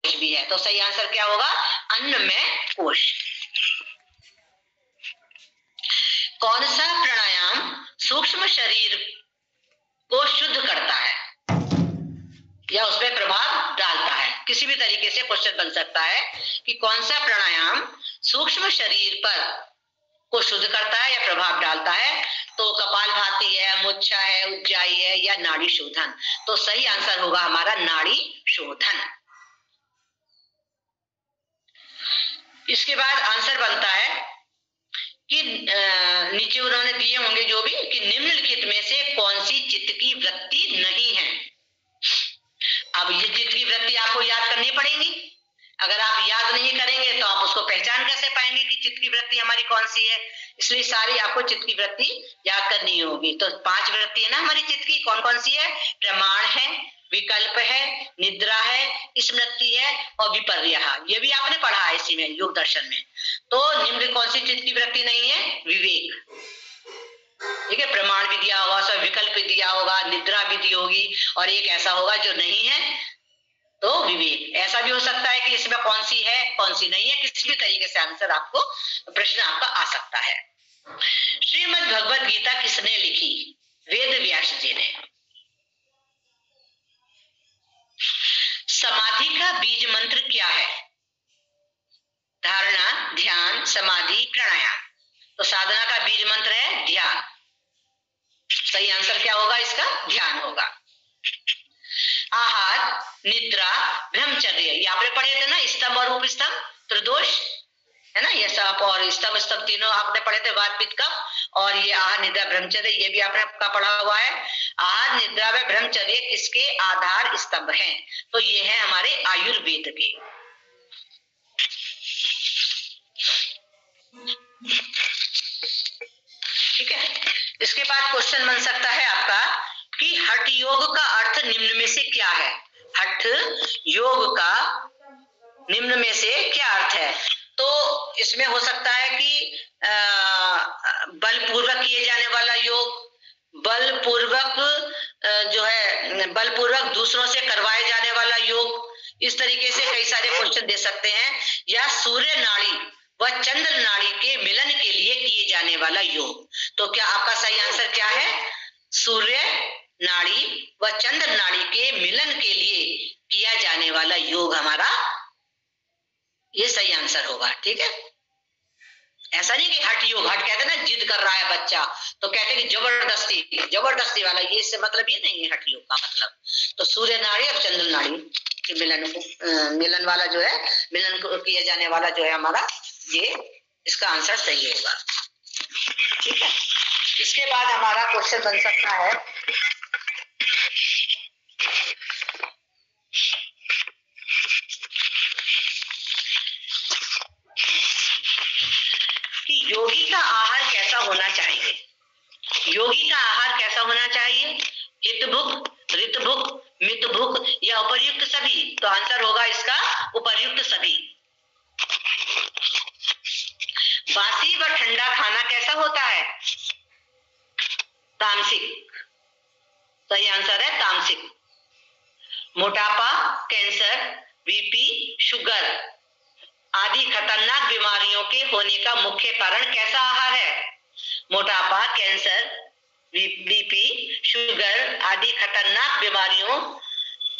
भी है। तो सही आंसर क्या होगा? अन्नमय कोश। कौन सा प्राणायाम सूक्ष्म शरीर को शुद्ध करता है या उसमें प्रभाव डालता है? किसी भी तरीके से क्वेश्चन बन सकता है कि कौन सा प्राणायाम सूक्ष्म शरीर पर को शुद्ध करता है या प्रभाव डालता है। तो कपालभाति है, मुच्छा है, उज्जाई है या नाड़ी शोधन। तो सही आंसर होगा हमारा नाड़ी शोधन। इसके बाद आंसर बनता है कि नीचे उन्होंने दिए होंगे जो भी, कि निम्नलिखित में से कौन सी चित्त की वृत्ति नहीं है। अब ये चित्त की वृत्ति आपको याद करनी पड़ेगी। अगर आप याद नहीं करेंगे तो आप उसको पहचान कैसे पाएंगे कि चित्त की वृत्ति हमारी कौन सी है। इसलिए सारी आपको चित्त की वृत्ति याद करनी होगी। तो 5 वृत्ति है ना हमारी चित्त की, कौन कौन सी है? प्रमाण है, विकल्प है, निद्रा है, स्मृति है और विपर्यय। ये भी आपने पढ़ा है इसी में, योग दर्शन में। तो निम्न कौन सी चित्त की वृत्ति नहीं है? विवेक। ठीक है, प्रमाण भी दिया होगा, सब विकल्प भी दिया होगा, निद्रा भी दी होगी और एक ऐसा होगा जो नहीं है, तो विवेक। ऐसा भी हो सकता है कि इसमें कौन सी है कौन सी नहीं है, किसी भी तरीके से आंसर आपको, प्रश्न आपका आ सकता है। श्रीमद् भगवद गीता किसने लिखी? वेद व्यास जी ने। समाधि का बीज मंत्र क्या है? धारणा, ध्यान, समाधि, प्राणायाम। तो साधना का बीज मंत्र है ध्यान। सही आंसर क्या होगा इसका? ध्यान होगा। आहार, निद्रा, ब्रह्मचर्य, ये आपने पढ़े थे ना, स्तंभ और उपस्तंभ, त्रिदोष है ना, ये सब और स्तंभ स्तंभ तीनों आपने पढ़े थे, वात पित्त कफ। और ये आहार, निद्रा, ब्रह्मचर्य ये भी आपने आपका पढ़ा हुआ है। आहार, निद्रा व ब्रह्मचर्य किसके आधार स्तंभ हैं? तो ये है हमारे आयुर्वेद के। ठीक है, इसके बाद क्वेश्चन बन सकता है आपका कि हठ योग का अर्थ निम्न में से क्या है? हठ योग का निम्न में से क्या अर्थ है? तो इसमें हो सकता है कि बलपूर्वक किए जाने वाला योग, बलपूर्वक जो है बलपूर्वक दूसरों से करवाए जाने वाला योग, इस तरीके से कई सारे क्वेश्चन दे सकते हैं। या सूर्य नाड़ी व चंद्र नाड़ी के मिलन के लिए किए जाने वाला योग। तो क्या आपका सही आंसर क्या है? सूर्य नाड़ी व चंद्र नाड़ी के मिलन के लिए किया जाने वाला योग हमारा ये सही आंसर होगा। ठीक है, ऐसा नहीं कि हठ योग, हठ कहते ना जिद कर रहा है बच्चा, तो कहते कि जबरदस्ती वाला, ये इससे मतलब ये नहीं है हठ योग का मतलब। तो सूर्य नाड़ी और चंद्र नाड़ी के मिलन वाला जो है, मिलन को किया जाने वाला जो है हमारा, ये इसका आंसर सही होगा। ठीक है, इसके बाद हमारा क्वेश्चन बन सकता है कि योगी का आहार कैसा होना चाहिए? योगी का आहार कैसा होना चाहिए? हितभुक, ऋतभुक, मितभुक या उपर्युक्त सभी? तो आंसर होगा इसका उपर्युक्त सभी। बासी व ठंडा खाना कैसा होता है? तामसिक। सही आंसर है तामसिक। मोटापा, कैंसर, बीपी, शुगर आदि खतरनाक बीमारियों के होने का मुख्य कारण कैसा आहार है? मोटापा, कैंसर, बीपी, शुगर आदि खतरनाक बीमारियों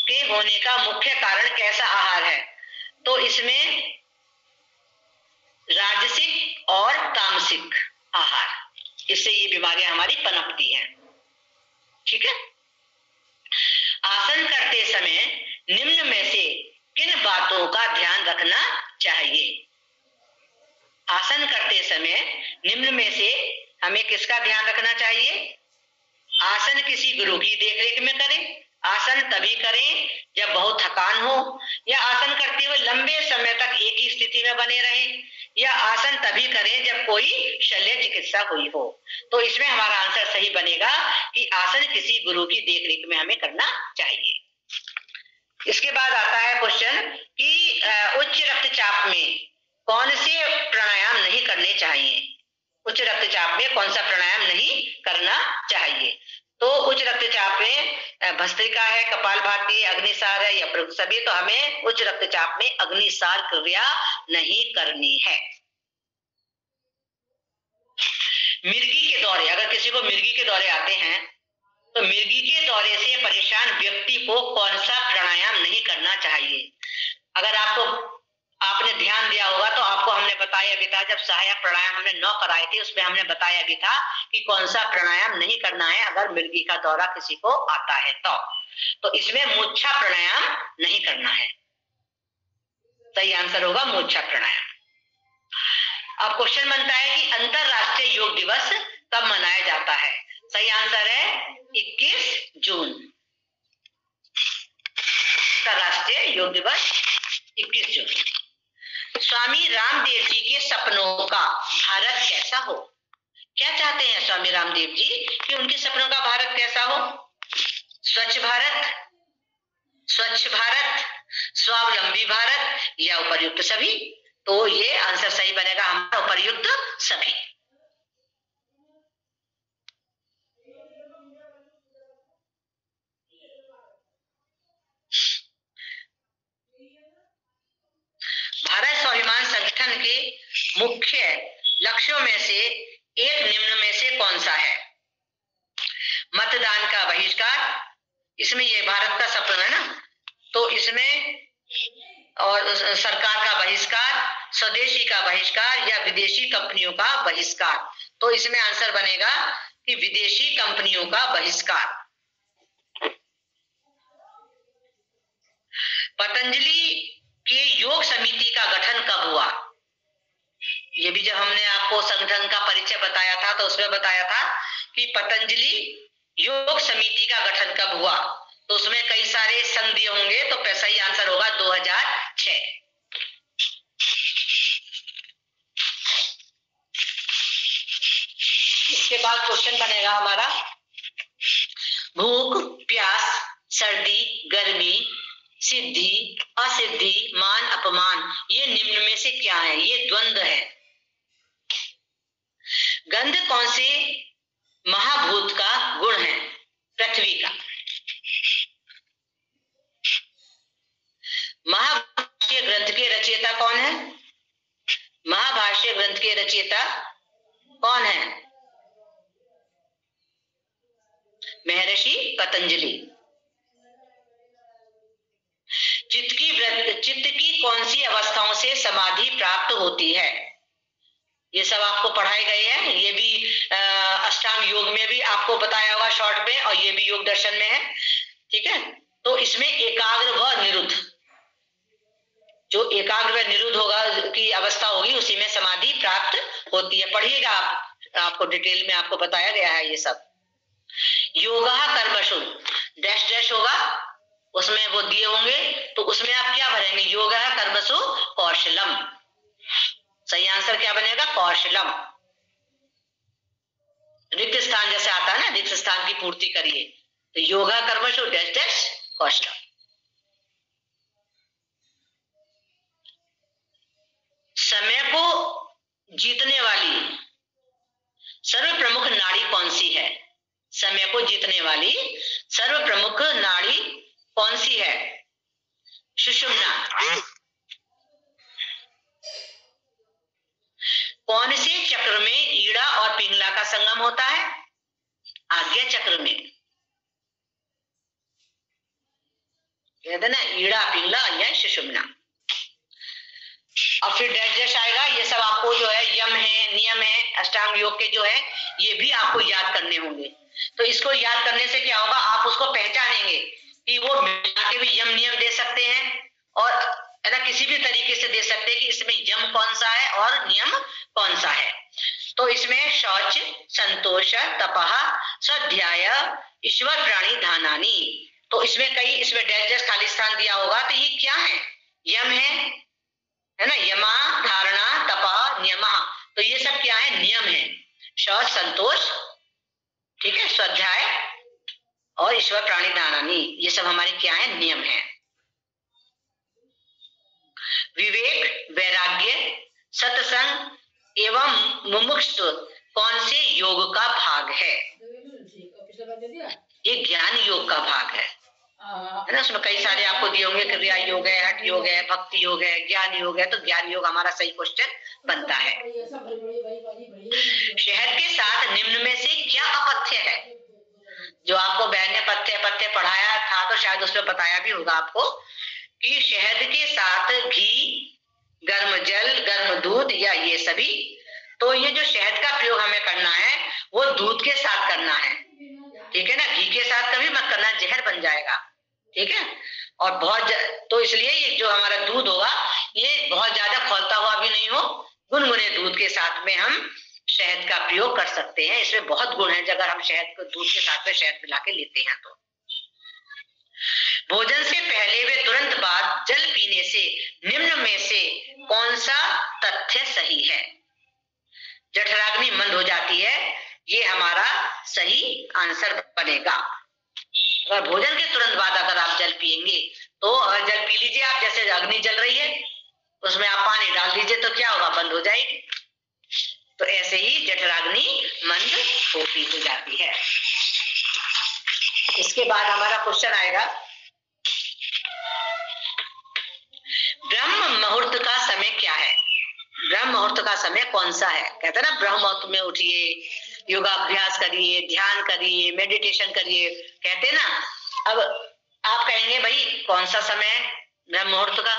के होने का मुख्य कारण कैसा आहार है? तो इसमें राजसिक और तामसिक आहार, इससे ये बीमारियां हमारी पनपती हैं। ठीक है, आसन करते समय निम्न में से किन बातों का ध्यान रखना चाहिए? आसन करते समय निम्न में से हमें किसका ध्यान रखना चाहिए? आसन किसी गुरु की देखरेख में करें, आसन तभी करें जब बहुत थकान हो, या आसन करते हुए लंबे समय तक एक ही स्थिति में बने रहें, या आसन तभी करें जब कोई शल्य चिकित्सा हुई हो। तो इसमें हमारा आंसर सही बनेगा कि आसन किसी गुरु की देखरेख में हमें करना चाहिए। इसके बाद आता है क्वेश्चन कि उच्च रक्तचाप में कौन से प्राणायाम नहीं करने चाहिए? उच्च रक्तचाप में कौन सा प्राणायाम नहीं करना चाहिए? तो उच्च रक्तचाप में भस्त्रिका है, कपालभाति, अग्निसार है या प्रयुक्त सभी, तो हमें उच्च रक्तचाप में अग्निसार क्रिया नहीं करनी है। मिर्गी के दौरे, अगर किसी को मिर्गी के दौरे आते हैं तो मिर्गी के दौरे से परेशान व्यक्ति को कौन सा प्राणायाम नहीं करना चाहिए? अगर आपने ध्यान दिया होगा तो आपको हमने बताया भी था, जब सहायक प्राणायाम हमने 9 कराए थे उसमें हमने बताया भी था कि कौन सा प्राणायाम नहीं करना है अगर मिर्गी का दौरा किसी को आता है तो इसमें मूर्छा प्राणायाम नहीं करना है। सही आंसर होगा मूर्छा प्राणायाम। अब क्वेश्चन बनता है कि अंतरराष्ट्रीय योग दिवस कब मनाया जाता है? सही आंसर है 21 जून। अंतरराष्ट्रीय योग दिवस 21 जून। स्वामी रामदेव जी के सपनों का भारत कैसा हो? क्या चाहते हैं स्वामी रामदेव जी कि उनके सपनों का भारत कैसा हो? स्वच्छ भारत, स्वच्छ भारत, स्वावलंबी भारत या उपर्युक्त सभी? तो ये आंसर सही बनेगा हमारा उपर्युक्त सभी। भारत स्वाभिमान संगठन के मुख्य लक्ष्यों में से एक निम्न में से कौन सा है? मतदान का बहिष्कार, इसमें ये भारत का सपना है ना, तो इसमें और सरकार का बहिष्कार, स्वदेशी का बहिष्कार या विदेशी कंपनियों का बहिष्कार, तो इसमें आंसर बनेगा कि विदेशी कंपनियों का बहिष्कार। पतंजलि के योग समिति का गठन कब हुआ? ये भी जब हमने आपको संगठन का परिचय बताया था तो उसमें बताया था कि पतंजलि योग समिति का गठन कब हुआ, तो उसमें कई सारे संधि होंगे, तो सही आंसर होगा 2006। इसके बाद क्वेश्चन बनेगा हमारा, भूख, प्यास, सर्दी, गर्मी, सिद्धि, असिद्धि, मान, अपमान, ये निम्न में से क्या है? ये द्वंद्व है। गंध कौन से महाभूत का गुण है? पृथ्वी का। महाभाष्य ग्रंथ के रचयिता कौन है? महाभाष्य ग्रंथ के रचयिता कौन है? महर्षि पतंजलि। चित्त की कौन सी अवस्थाओं से समाधि प्राप्त होती है? ये सब आपको पढ़ाए गए हैं, ये भी अष्टांग योग में भी आपको बताया होगा शॉर्ट में, और ये भी योग दर्शन में है। ठीक है, तो इसमें एकाग्र व निरुद्ध, जो एकाग्र व निरुद्ध होगा की अवस्था होगी उसी में समाधि प्राप्त होती है। पढ़िएगा आपको डिटेल में आपको बताया गया है ये सब। योगा कर्मशु डैश डैश होगा, उसमें वो दिए होंगे, तो उसमें आप क्या भरेंगे? योगा कर्मसु कौशलम। सही आंसर क्या बनेगा? कौशलम। रिक्त स्थान जैसे आता है ना, रिक्त स्थान की पूर्ति करिए, तो योगा कर्मशु डैश डैश कौशलम। समय को जीतने वाली सर्व प्रमुख नाड़ी कौन सी है? समय को जीतने वाली सर्व प्रमुख नाड़ी कौन सी है? सुषुम्ना। कौन से चक्र में ईड़ा और पिंगला का संगम होता है? आज्ञा चक्र में। कहते ना ईड़ा पिंगला या सुषुम्ना। और फिर डैश डैश आएगा। ये सब आपको जो है यम है, नियम है, अष्टांग योग के जो है ये भी आपको याद करने होंगे। तो इसको याद करने से क्या होगा, आप उसको पहचानेंगे कि वो मिला के भी यम नियम दे सकते हैं और है ना किसी भी तरीके से दे सकते हैं कि इसमें यम कौन सा है और नियम कौन सा है। तो इसमें शौच, संतोष, तपः, स्वाध्याय, ईश्वर प्राणी धानानी, तो इसमें कई इसमें डैश डैश खाली स्थान दिया होगा। तो ये क्या है? यम है ना, यमा, धारणा, तपा, नियमः, तो ये सब क्या है? नियम है। शौच, संतोष, ठीक है, स्वाध्याय और ईश्वर प्राणी धानानी, ये सब हमारे क्या है? नियम है। विवेक, वैराग्य, सत्संग एवं मुमुक्षुत्व कौन से योग का भाग है? ये ज्ञान योग का भाग है ना। उसमें कई सारे आपको दिए होंगे, क्रिया योग है, हठ योग है, भक्ति योग है, ज्ञान योग है। तो ज्ञान योग हमारा सही क्वेश्चन बनता है। शहद के साथ निम्न में से क्या अपथ्य है? जो आपको बहन ने पथ्य पथ्य पढ़ाया था तो शायद उसमें बताया भी होगा आपको कि शहद के साथ घी, गर्म जल, गर्म दूध या ये सभी। तो ये जो शहद का प्रयोग हमें करना है वो दूध के साथ करना है, ठीक है ना। घी के साथ कभी मत करना, जहर बन जाएगा, ठीक है। और तो इसलिए ये जो हमारा दूध होगा ये बहुत ज्यादा खौलता हुआ भी नहीं हो, गुनगुने दूध के साथ में हम शहद का प्रयोग कर सकते हैं। इसमें बहुत गुण है अगर हम शहद को दूध के साथ में शहद मिला के लेते हैं तो। भोजन से पहले व तुरंत बाद जल पीने से निम्न में से कौन सा तथ्य सही है? जठराग्नि मंद हो जाती है, ये हमारा सही आंसर बनेगा। अगर भोजन के तुरंत बाद अगर आप जल पिएंगे तो जल पी लीजिए आप, जैसे अग्नि जल रही है उसमें आप पानी डाल दीजिए तो क्या होगा, बंद हो जाएगी। तो ऐसे ही जठराग्नि मंद हो जाती है। इसके बाद हमारा क्वेश्चन आएगा, ब्रह्म मुहूर्त का समय क्या है? ब्रह्म मुहूर्त का समय कौन सा है? कहते हैं ना ब्रह्म मुहूर्त में उठिए, योगाभ्यास करिए, ध्यान करिए, मेडिटेशन करिए, कहते हैं ना। अब आप कहेंगे भाई कौन सा समय है ब्रह्म मुहूर्त का?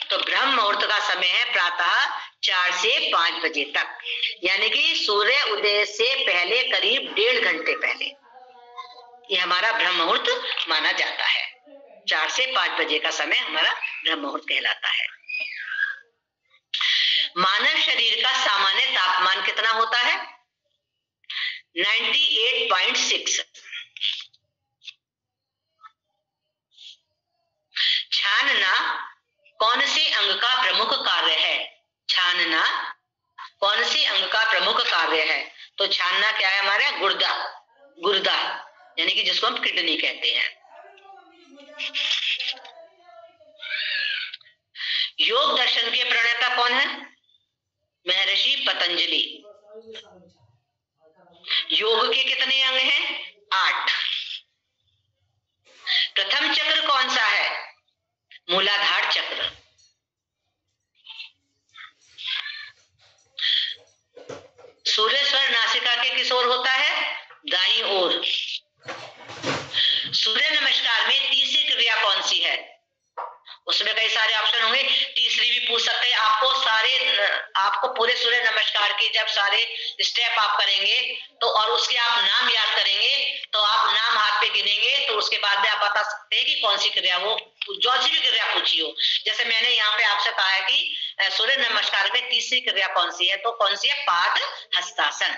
तो ब्रह्म मुहूर्त का समय है प्रातः 4 से 5 बजे तक, यानी कि सूर्य उदय से पहले करीब 1.5 घंटे पहले ये हमारा ब्रह्म मुहूर्त माना जाता है। 4 से 5 बजे का समय हमारा ब्रह्म मुहूर्त कहलाता है। मानव शरीर का सामान्य तापमान कितना होता है? 98.6। छानना कौन से अंग का प्रमुख कार्य है? छानना कौन से अंग का प्रमुख कार्य है? तो छानना क्या है हमारा? गुर्दा, यानी कि जिसको हम किडनी कहते हैं। योग दर्शन के प्रणेता कौन है? महर्षि पतंजलि। योग के कितने अंग हैं? 8। प्रथम चक्र कौन सा है? मूलाधार चक्र। सूर्य स्वर नासिका के किस ओर होता है? दाईं ओर। सूर्य नमस्कार में तीसरी क्रिया कौन सी है? उसमें कई सारे ऑप्शन होंगे, तीसरी भी पूछ सकते हैं। आपको पूरे सूर्य नमस्कार के जब सारे स्टेप आप करेंगे तो और उसके आप नाम याद करेंगे तो आप नाम हाथ पे गिनेंगे तो उसके बाद में आप बता सकते हैं कि कौन सी क्रिया, वो जो सी भी क्रिया पूछी हो। जैसे मैंने यहाँ पे आपसे कहा है कि सूर्य नमस्कार में तीसरी क्रिया कौन सी है, तो कौन सी है? पाद हस्तासन।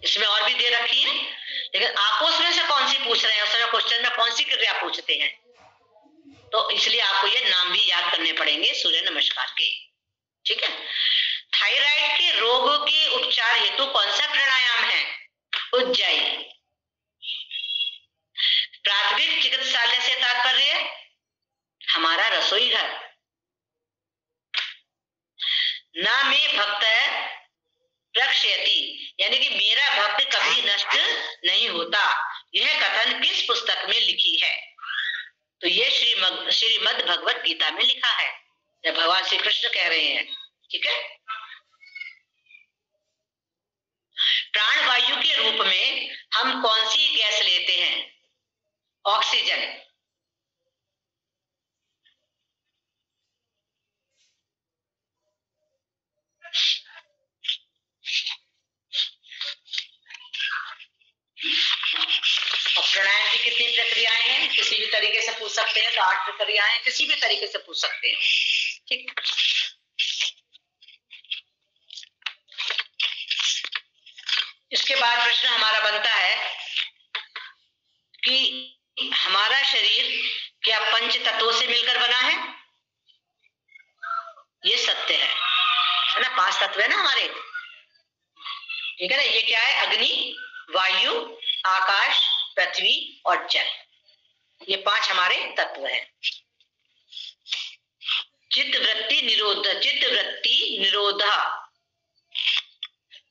इसमें और भी दे रखी है, लेकिन आपको उसमें से कौन सी पूछ रहे हैं, उसमें क्वेश्चन में कौन सी क्रिया पूछते हैं, तो इसलिए आपको ये नाम भी याद करने पड़ेंगे सूर्य नमस्कार के, ठीक है। थायराइड के रोग के उपचार हेतु कौन सा प्राणायाम है? उज्जयी। प्राथमिक चिकित्सालय से तात्पर्य हमारा रसोई घर। ना में भक्त प्रक्षयति, यानी कि मेरा भक्त कभी नष्ट नहीं होता, यह कथन किस पुस्तक में लिखी है? तो ये श्रीमद् भगवत गीता में लिखा है, जब भगवान श्री कृष्ण कह रहे हैं, ठीक है। प्राणवायु के रूप में हम कौन सी गैस लेते हैं? ऑक्सीजन। प्राणायाम की कितनी प्रक्रियाएं हैं? किसी भी तरीके से पूछ सकते हैं, तो 8 प्रक्रियाएं किसी भी तरीके से पूछ सकते हैं, ठीक। इसके बाद प्रश्न हमारा बनता है कि हमारा शरीर क्या पंच तत्वों से मिलकर बना है? ये सत्य है ना। 5 तत्व है ना हमारे, ठीक है ना। ये क्या है? अग्नि, वायु, आकाश, पृथ्वी और जल, ये 5 हमारे तत्व हैं। चित्तवृत्ति निरोध,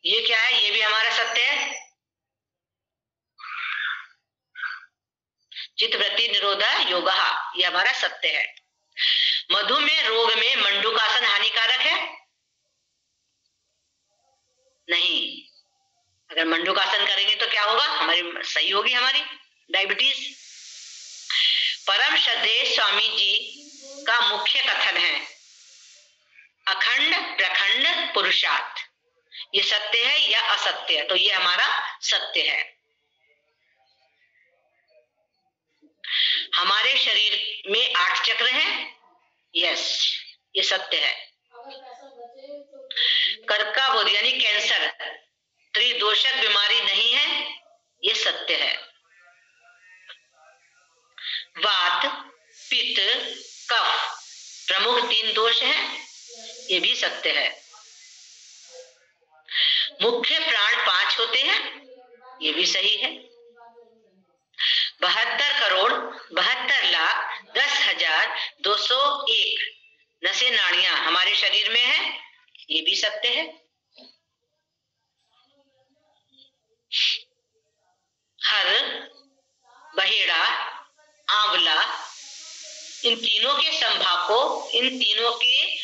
ये क्या है? ये भी हमारा सत्य है। चित्तवृत्ति निरोधा योगा, ये हमारा सत्य है। मधुमेह रोग में मंडूकासन हानिकारक है? नहीं। अगर मंडूकासन करेंगे तो क्या होगा, हमारी सही होगी हमारी डायबिटीज। परम श्रद्धेय स्वामी जी का मुख्य कथन है अखंड प्रखंड पुरुषार्थ, ये सत्य है या असत्य है? तो ये हमारा सत्य है। हमारे शरीर में 8 चक्र हैं, यस, ये सत्य है। कर्कबोध यानी कैंसर त्रिदोषक बीमारी नहीं है, ये सत्य है। वात पित्त कफ प्रमुख 3 दोष हैं, ये भी सत्य है। मुख्य प्राण 5 होते हैं, ये भी सही है। 72 करोड़ 72 लाख 10,201 नसें नाड़ियां हमारे शरीर में है, ये भी सत्य है। हर बहेड़ा आंवला इन तीनों के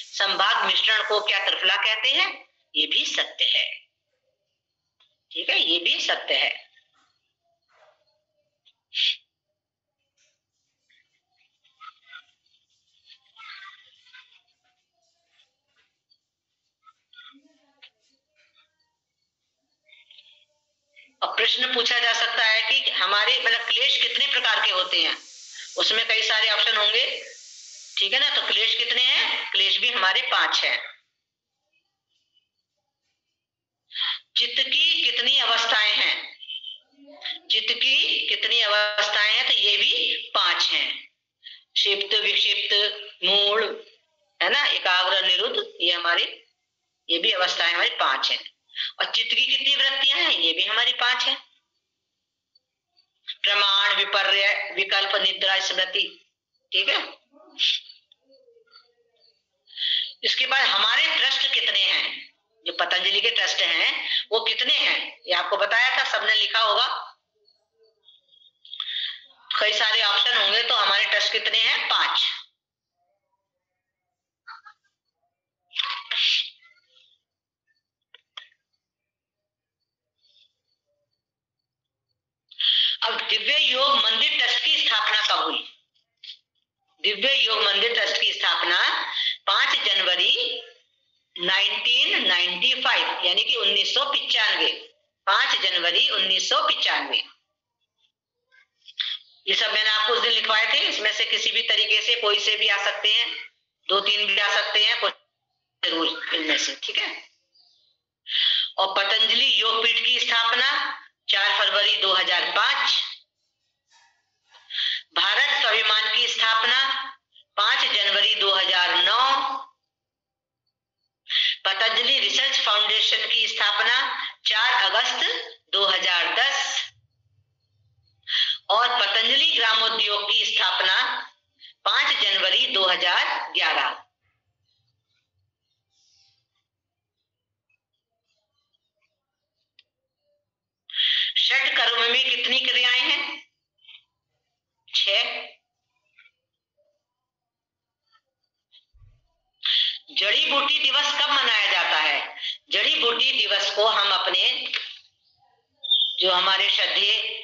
संभाग मिश्रण को क्या त्रिफला कहते हैं, ये भी सत्य है। ठीक है, ये भी सत्य है। अब प्रश्न पूछा जा सकता है कि हमारे मतलब क्लेश कितने प्रकार के होते हैं, उसमें कई सारे ऑप्शन होंगे, ठीक है ना। तो क्लेश कितने हैं? क्लेश भी हमारे 5 हैं। चित्त की कितनी अवस्थाएं हैं? चित्त की कितनी अवस्थाएं हैं? तो ये भी 5 हैं। क्षिप्त विक्षिप्त मूल है ना, एकाग्र निरुद्ध, ये भी अवस्थाएं हमारी 5 हैं। और चित्त की कितनी वृत्तियां हैं? ये भी हमारी 5 हैं। प्रमाण विपर्य विकल्प निद्रा स्मृति, ठीक है। इसके बाद हमारे ट्रस्ट कितने हैं? जो पतंजलि के ट्रस्ट हैं वो कितने हैं? ये आपको बताया था, सबने लिखा होगा। कई सारे ऑप्शन होंगे, तो हमारे ट्रस्ट कितने हैं? 5। अब दिव्य योग मंदिर ट्रस्ट की स्थापना कब हुई? दिव्य योग मंदिर ट्रस्ट की स्थापना 5 जनवरी 1995 यानी कि 1995, 5 जनवरी 1995। ये सब मैंने आपको उस दिन लिखवाए थे। इसमें से किसी भी तरीके से कोई से भी आ सकते हैं, 2-3 भी आ सकते हैं, कुछ जरूर इनमें से, ठीक है। और पतंजलि योगपीठ की स्थापना 4 फरवरी 2005। भारत स्वाभिमान की स्थापना 5 जनवरी 2009। पतंजलि रिसर्च फाउंडेशन की स्थापना 4 अगस्त 2010 और पतंजलि ग्रामोद्योग की स्थापना 5 जनवरी 2011। षट कर्म में कितनी क्रियाएं हैं? 6। जड़ी बूटी दिवस कब मनाया जाता है? जड़ी बूटी दिवस को हम अपने जो हमारे श्रद्धेय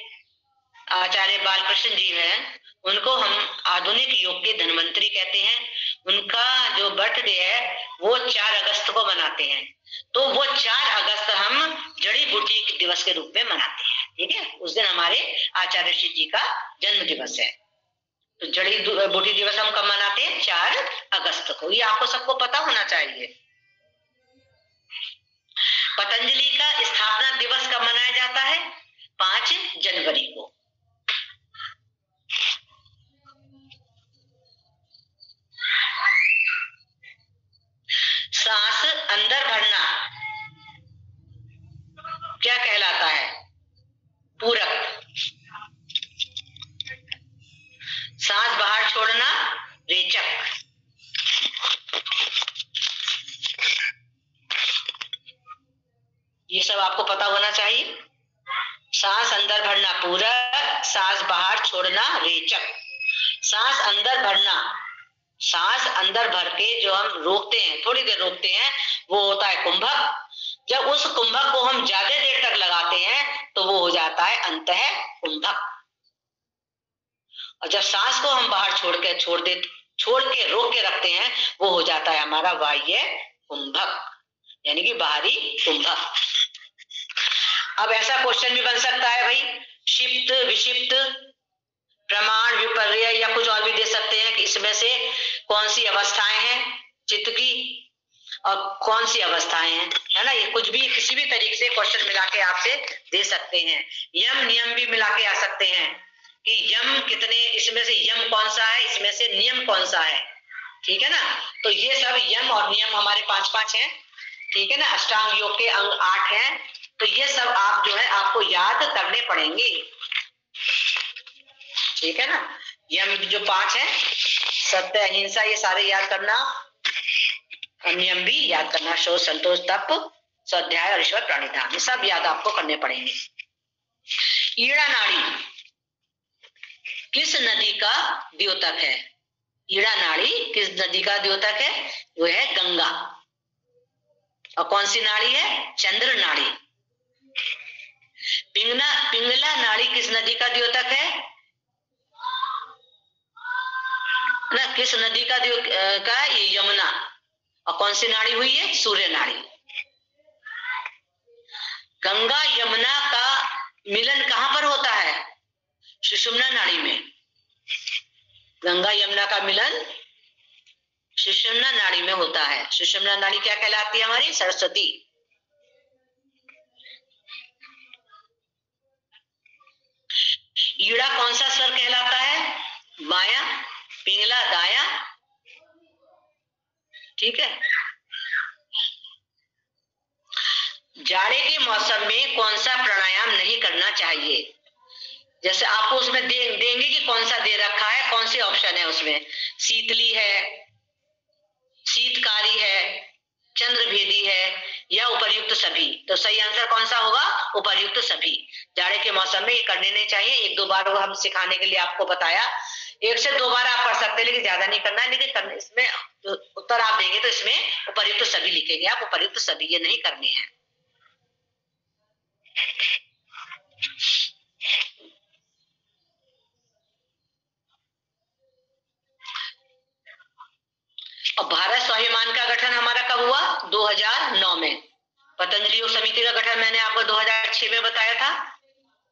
आचार्य बालकृष्ण जी हैं, उनको हम आधुनिक योग के धन्वंतरी कहते हैं। उनका जो बर्थडे है वो 4 अगस्त को मनाते हैं। तो वो 4 अगस्त हम जड़ी बूटी दिवस के रूप में मनाते हैं, ठीक है। उस दिन हमारे आचार्य श्री जी का जन्म दिवस है। तो जड़ी बूटी दिवस हम कब मनाते हैं? 4 अगस्त को। ये आपको सबको पता होना चाहिए। पतंजलि का स्थापना दिवस कब मनाया जाता है? 5 जनवरी को। सांस अंदर भरना क्या कहलाता है? पूरक। सांस बाहर छोड़ना रेचक। ये सब आपको पता होना चाहिए। सांस अंदर भरना पूरक, सांस बाहर छोड़ना रेचक। सांस अंदर भरना, सांस अंदर भर के जो हम रोकते हैं, थोड़ी देर रोकते हैं, वो होता है कुंभक। जब उस कुंभक को हम ज्यादा देर तक लगाते हैं तो वो हो जाता है अंतः कुंभक। और जब सांस को हम बाहर छोड़ के रोक के रखते हैं, वो हो जाता है हमारा बाह्य कुंभक, यानी कि बाहरी कुंभक। अब ऐसा क्वेश्चन भी बन सकता है भाई, क्षिप्त, विक्षिप्त, प्रमाण, विपर्य या कुछ और भी दे सकते हैं कि इसमें से कौन सी अवस्थाएं हैं चित्त की और कौन सी अवस्थाएं हैं, है ना। ये कुछ भी किसी भी तरीके से क्वेश्चन मिला के आपसे दे सकते हैं। यम नियम भी मिला के आ सकते हैं कि यम कितने, इसमें से यम कौन सा है, इसमें से नियम कौन सा है, ठीक है ना। तो ये सब यम और नियम हमारे 5-5 हैं, ठीक है ना। अष्टांग योग के अंग 8 हैं, तो ये सब आप जो है आपको याद करने पड़ेंगे, ठीक है ना। यम जो 5 है, सत्य, अहिंसा, ये सारे याद करना, और नियम भी याद करना, शोध, संतोष, तप, स्वाध्याय और ईश्वर प्रणिधान, ये सब याद आपको करने पड़ेंगे। ईड़ा नाड़ी किस नदी का द्योतक है? ईड़ा नाड़ी किस नदी का द्योतक है? वो है गंगा। और कौन सी नाड़ी है? चंद्र नाड़ी। पिंगला नाड़ी किस नदी का द्योतक है ना? किस नदी का ये यमुना। और कौन सी नाड़ी हुई है? सूर्य नाड़ी। गंगा यमुना का मिलन कहां पर होता है? सुषुम्ना नाड़ी में। गंगा यमुना का मिलन सुषुम्ना नाड़ी में होता है। सुषुम्ना नाड़ी क्या कहलाती है? हमारी सरस्वती। ईड़ा कौन सा स्वर कहलाता है? बाया। पिंगला दाया, ठीक है। जाड़े के मौसम में कौन सा प्राणायाम नहीं करना चाहिए? जैसे आपको उसमें देंगे कि कौन सा दे रखा है, कौन सी ऑप्शन है उसमें, शीतली है, शीतकारी है, चंद्रभेदी है या उपर्युक्त सभी। तो सही आंसर कौन सा होगा? उपर्युक्त सभी। जाड़े के मौसम में ये करने नहीं चाहिए। 1-2 बार हम सिखाने के लिए आपको बताया, 1 से 2 बार आप पढ़ सकते हैं, लेकिन ज्यादा नहीं करना है। लेकिन इसमें उत्तर आप देंगे तो इसमें उपर्युक्त सभी लिखेंगे आप, उपर्युक्त सभी, ये नहीं करने हैं। और भारत स्वाभिमान का गठन हमारा कब हुआ? 2009 में। पतंजलि योग समिति का गठन मैंने आपको 2006 में बताया था,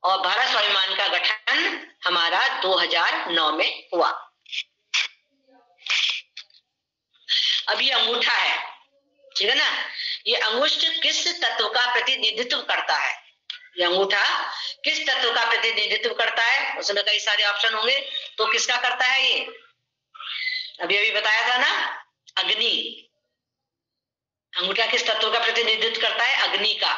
और भारत स्वाभिमान का गठन हमारा 2009 में हुआ। अब ये अंगूठा है, ठीक है ना। ये अंगुष्ठ किस तत्व का प्रतिनिधित्व करता है? ये अंगूठा किस तत्व का प्रतिनिधित्व करता है? उसमें कई सारे ऑप्शन होंगे, तो किसका करता है ये? अभी बताया था ना, अग्नि। अंगूठा किस तत्व का प्रतिनिधित्व करता है? अग्नि का।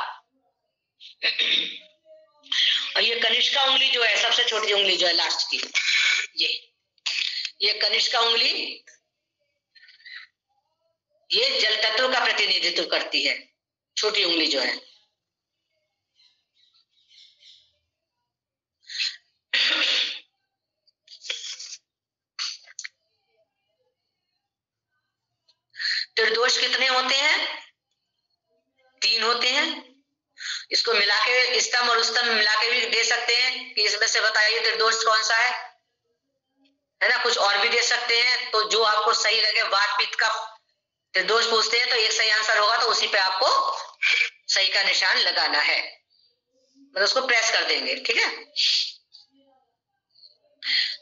और ये कनिष्का उंगली जो है, सबसे छोटी उंगली जो है लास्ट की, ये कनिष्का उंगली, ये जल तत्व का प्रतिनिधित्व करती है, छोटी उंगली जो है। त्रिदोष कितने होते हैं? 3 होते हैं। इसको मिला के स्तंभ और स्तंभ मिला के भी दे सकते हैं कि इसमें से बताइए त्रिदोष कौन सा है ना। कुछ और भी दे सकते हैं, तो जो आपको सही लगे। वात पित्त का त्रिदोष पूछते हैं तो एक सही आंसर होगा, तो उसी पे आपको सही का निशान लगाना है, मतलब उसको प्रेस कर देंगे, ठीक है।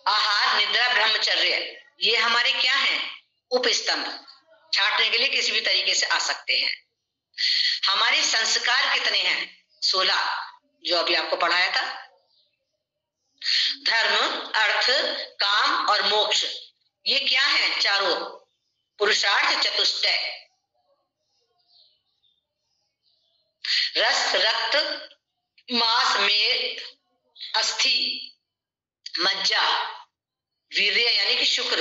आहार, निद्रा, ब्रह्मचर्य, ये हमारे क्या हैं? उपस्तंभ। छांटने के लिए किसी भी तरीके से आ सकते हैं। हमारे संस्कार कितने हैं? 16, जो अभी आपको पढ़ाया था। धर्म, अर्थ, काम और मोक्ष, ये क्या है? चारों। पुरुषार्थ, चतुष्टय। रस, रक्त, मांस, मेद, अस्थि, मज्जा, वीर्य यानी कि शुक्र,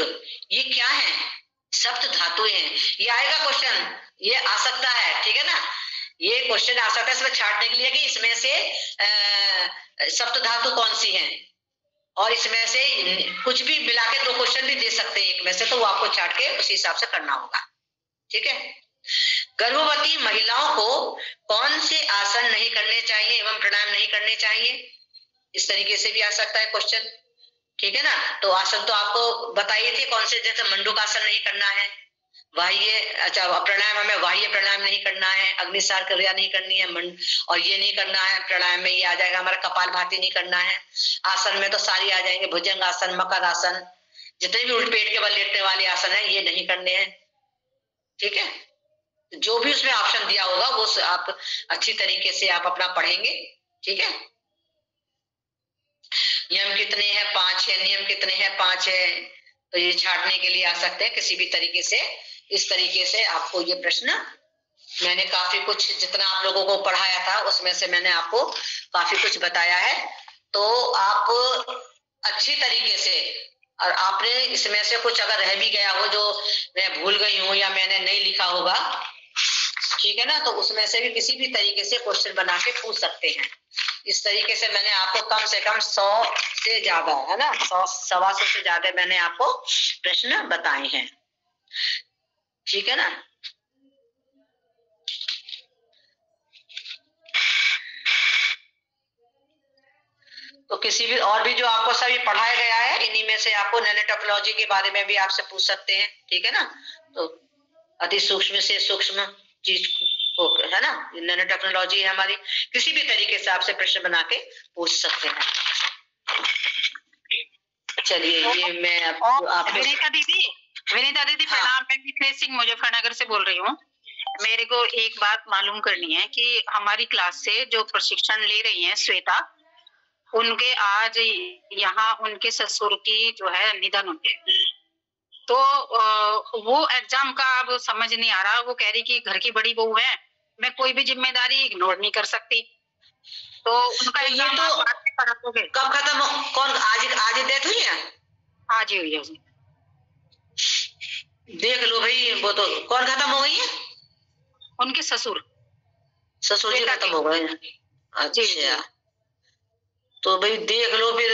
ये क्या है? सप्त धातुएं हैं। ये आएगा क्वेश्चन, ये आ सकता है, ठीक है ना। ये क्वेश्चन आ सकता है इसमें छांटने के लिए कि इसमें से सप्त धातु कौन सी है, और इसमें से कुछ भी मिला के 2 क्वेश्चन भी दे सकते हैं एक में से, तो वो आपको छाट के उसी हिसाब से करना होगा। ठीक है। गर्भवती महिलाओं को कौन से आसन नहीं करने चाहिए एवं प्राणायाम नहीं करने चाहिए, इस तरीके से भी आ सकता है क्वेश्चन। ठीक है ना। तो आसन तो आपको बताइए थे कौन से, जैसे मंडूकासन नहीं करना है, बाह्य, अच्छा प्राणायाम हमें बाह्य प्राणायाम नहीं करना है, अग्निसार क्रिया नहीं करनी है, और ये नहीं करना है प्राणायाम में, ये आ जाएगा हमारा कपालभाति नहीं करना है। आसन में तो सारी आ जाएंगे, भुजंग आसन, मकर आसन, जितने भी उल्ट पेट के बल लेटने वाले आसन है ये नहीं करने हैं। ठीक है। जो भी उसमें ऑप्शन दिया होगा वो आप अच्छी तरीके से आप अपना पढ़ेंगे। ठीक है। नियम कितने हैं? 5 है। नियम कितने हैं? 5 है। तो ये छाटने के लिए आ सकते हैं किसी भी तरीके से। इस तरीके से आपको ये प्रश्न, मैंने काफी कुछ जितना आप लोगों को पढ़ाया था उसमें से मैंने आपको काफी कुछ बताया है, तो आप अच्छी तरीके से, और आपने इसमें से कुछ अगर रह भी गया हो जो मैं भूल गई हूँ या मैंने नहीं लिखा होगा, ठीक है ना, तो उसमें से भी किसी भी तरीके से क्वेश्चन बना के पूछ सकते हैं। इस तरीके से मैंने आपको कम से कम 100 से ज्यादा, है ना, 100-125 से ज्यादा मैंने आपको प्रश्न बताए हैं। ठीक है ना। तो किसी भी और भी जो आपको सभी पढ़ाया गया है इन्हीं में से आपको नैनोटेक्नोलॉजी के बारे में भी आपसे पूछ सकते हैं। ठीक है ना। तो अति सूक्ष्म से सूक्ष्म चीज को, है ना, नैनोटेक्नोलॉजी है हमारी, किसी भी तरीके से आपसे प्रश्न बना के पूछ सकते हैं। चलिए ये मैं आप विनीता दीदी प्रणाम, मैं विश्लेष सिंह मुजफ्फरनगर से बोल रही हूँ। मेरे को एक बात मालूम करनी है कि हमारी क्लास से जो प्रशिक्षण ले रही हैं श्वेता, उनके आज यहाँ उनके ससुर की जो है निधन हो गया, तो वो एग्जाम का अब समझ नहीं आ रहा। वो कह रही कि घर की बड़ी बहू है, मैं कोई भी जिम्मेदारी इग्नोर नहीं कर सकती, तो उनका एग्जाम तो कब खत्म हो? कौन आज डेथ हुई है? आज ही हुई है जी। देख लो भाई, वो तो कौन खत्म हो गई है? उनके ससुर जी खत्म हो गए हैं। अच्छा, तो भाई देख लो फिर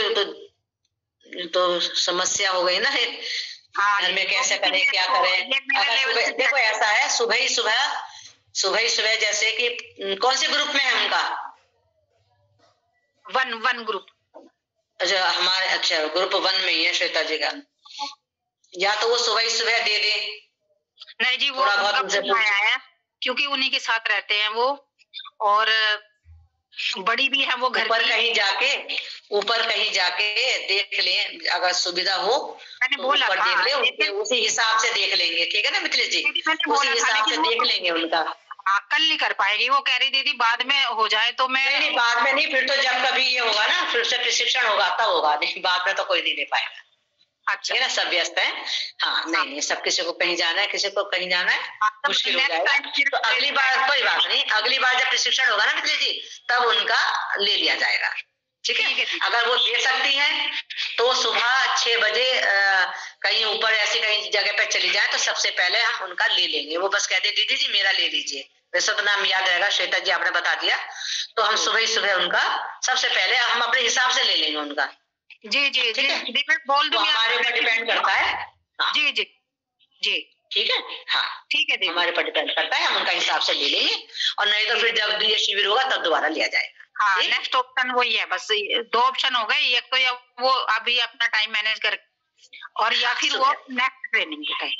तो समस्या हो गई ना। घर में कैसे करें, क्या करें? अगर देखो ऐसा है, सुबह ही सुबह जैसे कि कौन से ग्रुप में है उनका? One group. अच्छा हमारे, अच्छा ग्रुप 1 में ही है श्वेता जी का। या तो वो सुबह दे दे। नहीं जी, वो आया है क्योंकि उन्हीं के साथ रहते हैं वो, और बड़ी भी है वो। घर ऊपर कहीं जाके देख लें, अगर सुविधा हो मैंने तो बोला देख ले, उसी हिसाब से देख लेंगे। ठीक है ना मिथिलेश जी, उसी हिसाब से देख लेंगे उनका। कल नहीं कर पाएगी, वो कह रही दीदी बाद में हो जाए तो मैं नहीं बाद में नहीं, फिर तो जब कभी ये होगा ना, फिर से प्रशिक्षण होगा तब होगा, नहीं बाद में तो कोई नहीं दे पाएगा। अच्छा है ना, सब व्यस्त है। हाँ नहीं सब किसी को कहीं जाना है, किसी को कहीं जाना है, मुश्किल हो जाएगा। तो अगली बार कोई बात नहीं, अगली बार जब प्रशिक्षण होगा ना मिथिलेश जी, तब उनका ले लिया जाएगा। ठीक है। अगर वो दे सकती हैं तो सुबह 6 बजे कहीं ऊपर ऐसी कहीं जगह पे चली जाए तो सबसे पहले हम उनका ले लेंगे। वो बस कहते दीदी जी मेरा ले लीजिए, वैसे तो नाम याद रहेगा, श्वेता जी आपने बता दिया, तो हम सुबह उनका सबसे पहले हम अपने हिसाब से ले लेंगे उनका। जी जी जी मैं बोल दूंगी, हमारे ऊपर डिपेंड करता है। जी जी जी ठीक है। हाँ ठीक है, हमारे ऊपर डिपेंड करता है, हम उनका हिसाब से ले लेंगे, और नहीं तो फिर जब ये शिविर होगा तब दोबारा लिया जाएगा। हाँ नेक्स्ट ऑप्शन वही है, बस 2 ऑप्शन हो गए, एक तो या वो अभी अपना टाइम मैनेज कर, और या फिर वो नेक्स्ट ट्रेनिंग के टाइम।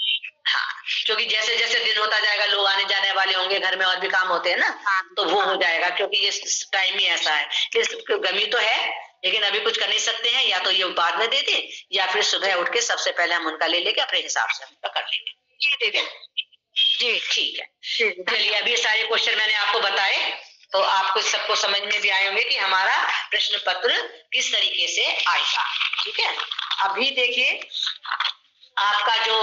हाँ क्योंकि जैसे जैसे दिन होता जाएगा लोग आने जाने वाले होंगे, घर में और भी काम होते हैं ना। हाँ, तो वो हो जाएगा, क्योंकि ये टाइम ही ऐसा है। इस गमी तो है लेकिन अभी कुछ कर नहीं सकते हैं, या तो ये बाद में दे दे या फिर सुबह उठ के सबसे पहले हम उनका ले लेके अपने हिसाब से उनका कर लेंगे। जी ठीक है। चलिए अभी सारे क्वेश्चन मैंने आपको बताए, तो आपको सबको समझ में भी आए होंगे कि हमारा प्रश्न पत्र किस तरीके से आएगा। ठीक है। अभी देखिए आपका जो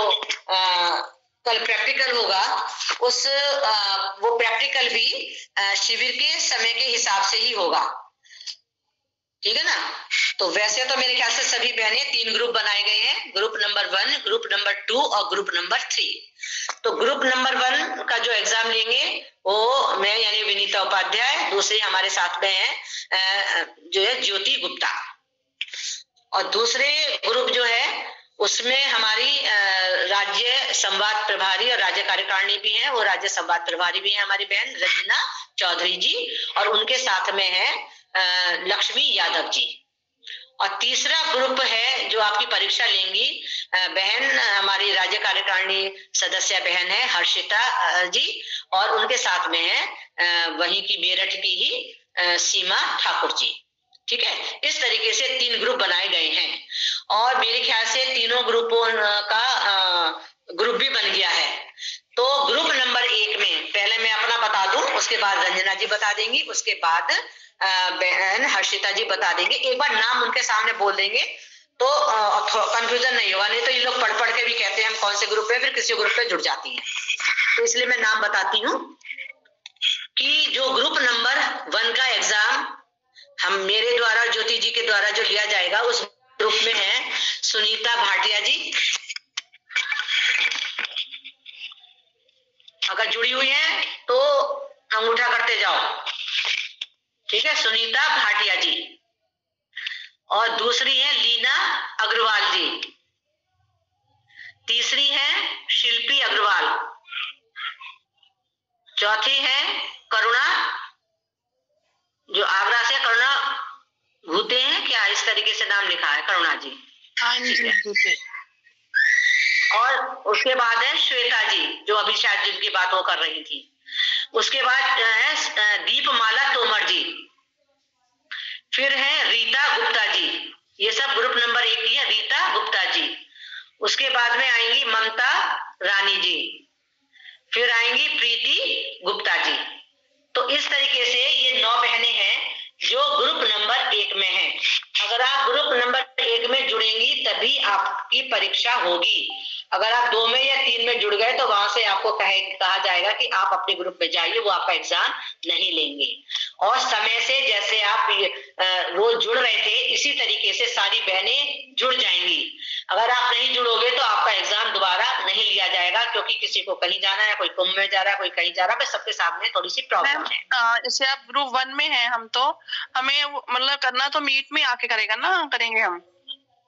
कल प्रैक्टिकल होगा, उस वो प्रैक्टिकल भी शिविर के समय के हिसाब से ही होगा। ठीक है ना। तो वैसे तो मेरे ख्याल से सभी बहनें 3 ग्रुप बनाए गए हैं, ग्रुप नंबर 1, ग्रुप नंबर 2 और ग्रुप नंबर 3। तो ग्रुप नंबर 1 का जो एग्जाम लेंगे वो मैं यानी विनीता उपाध्याय, दूसरे हमारे साथ में है जो है ज्योति गुप्ता। और दूसरे ग्रुप जो है उसमें हमारी राज्य संवाद प्रभारी और राज्य कार्यकारिणी भी है, वो राज्य संवाद प्रभारी भी है हमारी बहन रंजना चौधरी जी, और उनके साथ में है लक्ष्मी यादव जी। और तीसरा ग्रुप है जो आपकी परीक्षा लेंगी बहन हमारी राज्य कार्यकारिणी सदस्य बहन है हर्षिता जी, और उनके साथ में है वहीं की मेरठ की ही सीमा ठाकुर जी। ठीक है, इस तरीके से 3 ग्रुप बनाए गए हैं और मेरे ख्याल से तीनों ग्रुपों का ग्रुप भी बन गया है। तो ग्रुप नंबर 1 में पहले मैं अपना बता दूं, उसके बाद रंजना जी बता देंगी, उसके बाद बहन हर्षिता जी बता देंगे। एक बार नाम उनके सामने बोल देंगे तो कंफ्यूजन नहीं होगा, नहीं तो ये लोग पढ़ पढ़ के भी कहते हैं हम कौन से ग्रुप पे, फिर किसी ग्रुप पे जुड़ जाती हैं। तो इसलिए मैं नाम बताती हूँ कि जो ग्रुप नंबर 1 का एग्जाम हम मेरे द्वारा ज्योति जी के द्वारा जो लिया जाएगा उस ग्रुप में है सुनीता भाटिया जी, अगर जुड़ी हुई है तो अंगूठा करते जाओ। ठीक है, सुनीता भाटिया जी। और दूसरी है लीना अग्रवाल जी, तीसरी है शिल्पी अग्रवाल, चौथी है करुणा, जो आगरा से करुणा भूते हैं क्या, इस तरीके से नाम लिखा है करुणा जी। और उसके बाद है श्वेता जी, जो अभी शायद जिनकी बात वो कर रही थी। उसके बाद है दीपमाला तोमर जी, फिर है रीता गुप्ता जी, ये सब ग्रुप नंबर 1 की है, रीता गुप्ता जी। उसके बाद में आएंगी ममता रानी जी, फिर आएंगी प्रीति गुप्ता जी। तो इस तरीके से ये 9 बहनें हैं जो ग्रुप नंबर 1 में हैं। अगर आप ग्रुप नंबर 1 में जुड़ेंगी तभी आपकी परीक्षा होगी। अगर आप 2 में या 3 में जुड़ गए तो वहां से आपको कहा जाएगा कि आप अपने ग्रुप में जाइए, वो आपका एग्जाम नहीं लेंगे। और समय से जैसे आप रोज जुड़ रहे थे इसी तरीके से सारी बहनें जुड़ जाएंगी। अगर आप नहीं जुड़ोगे तो आपका एग्जाम दोबारा नहीं लिया जाएगा, क्योंकि किसी को कहीं जाना है, कोई कुंभ में जा रहा है, कोई कहीं जा रहा है, सबके सामने थोड़ी सी प्रॉब्लम है। जैसे आप ग्रुप 1 में हैं हम, तो हमें मतलब करना तो मीट में आके करेगा ना, करेंगे हम,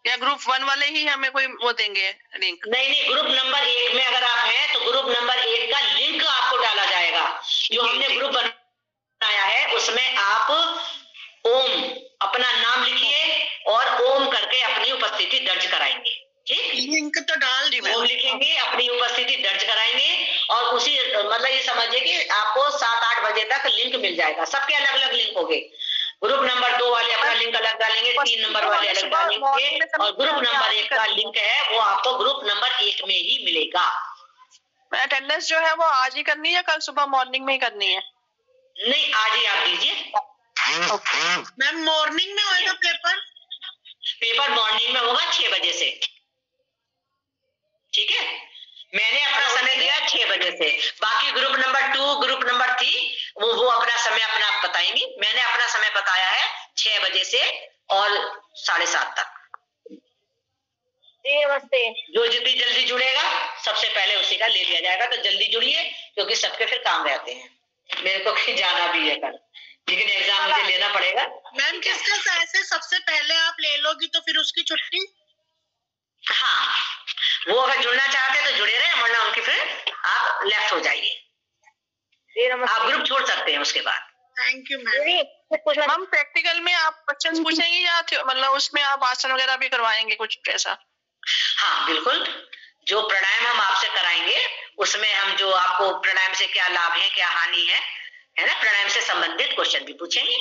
या ग्रुप 1 वाले ही हमें कोई वो देंगे लिंक? नहीं, ग्रुप नंबर 1 में अगर आप हैं तो ग्रुप नंबर 1 का लिंक आपको डाला जाएगा। जो हमने ग्रुप बनाया है उसमें आप ओम अपना नाम लिखिए और ओम करके अपनी उपस्थिति दर्ज कराएंगे। ठीक, लिंक तो डाल दी, ओम लिखेंगे, अपनी उपस्थिति दर्ज कराएंगे और उसी मतलब ये समझिए कि आपको 7-8 बजे तक लिंक मिल जाएगा। सबके अलग अलग लिंक होंगे। ग्रुप नंबर 2 वाले अपना लिंक अलग डालेंगे, 3 नंबर वाले अलग डालेंगे, और ग्रुप नंबर 1 का लिंक है वो आपको ग्रुप नंबर 1 में ही मिलेगा। अटेंडेंस जो है वो आज ही करनी है या कल सुबह मॉर्निंग में ही करनी है? नहीं, आज ही आप दीजिए। मैम मॉर्निंग में होगा पेपर मॉर्निंग में होगा 6 बजे से। ठीक है, मैंने अपना समय दिया 6 बजे से। बाकी ग्रुप नंबर 2 ग्रुप नंबर 3 वो अपना समय अपना बताएंगी। मैंने अपना समय बताया है 6 बजे से और 7:30 तक। नमस्ते। जो जितनी जल्दी जुड़ेगा सबसे पहले उसी का ले लिया जाएगा, तो जल्दी जुड़िए क्योंकि सबके फिर काम रहते हैं। मेरे को कहीं जाना भी है कल, लेकिन एग्जाम मुझे लेना पड़ेगा। मैम किसका ऐसे सबसे पहले आप ले लोगी तो फिर उसकी छुट्टी? हाँ, वो अगर जुड़ना चाहते हैं तो जुड़े रहे, वरना उनकी फिर आप लेफ्ट हो जाइए, आप ग्रुप छोड़ सकते हैं उसके बाद। Thank you ma'am. Ma'am practical में आप क्वेश्चन पूछेंगे या मतलब उसमें आप आसन वगैरह भी करवाएंगे कुछ ऐसा? हाँ बिल्कुल, जो प्राणायाम हम आपसे कराएंगे उसमें हम जो आपको प्राणायाम से क्या लाभ है क्या हानि है ना, प्राणायाम से संबंधित क्वेश्चन भी पूछेंगे।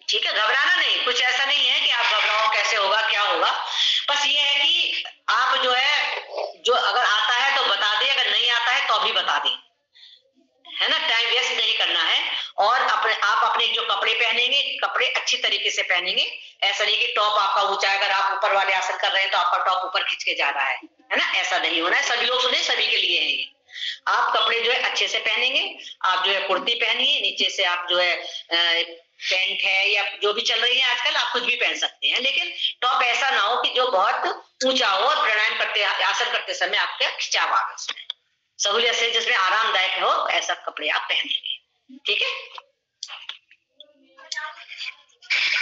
ठीक है, घबराना नहीं, कुछ ऐसा नहीं है कि आप घबराओ कैसे होगा क्या होगा। बस ये है कि आप जो है जो अगर आता है तो बता दें, अगर नहीं आता है तो भी बता दें, है ना, टाइम वेस्ट नहीं करना है। और आप अपने जो कपड़े पहनेंगे कपड़े अच्छी तरीके से पहनेंगे। ऐसा नहीं कि टॉप आपका ऊंचा है, अगर आप ऊपर वाले आसन कर रहे हैं तो आपका टॉप ऊपर खींच के जा रहा है ना, ऐसा नहीं होना है। सभी लोग सुने, सभी के लिए है ये। आप कपड़े जो है अच्छे से पहनेंगे, आप जो है कुर्ती पहनिए, नीचे से आप जो है पैंट है या जो भी चल रही है आजकल, आप कुछ भी पहन सकते हैं, लेकिन टॉप ऐसा ना हो कि जो बहुत ऊंचा हो और प्राणायाम करते आसन करते समय आपके खिंचाव आए, उसमें सहूलियत से जिसमें आरामदायक हो ऐसा कपड़े आप पहनेंगे। ठीक है,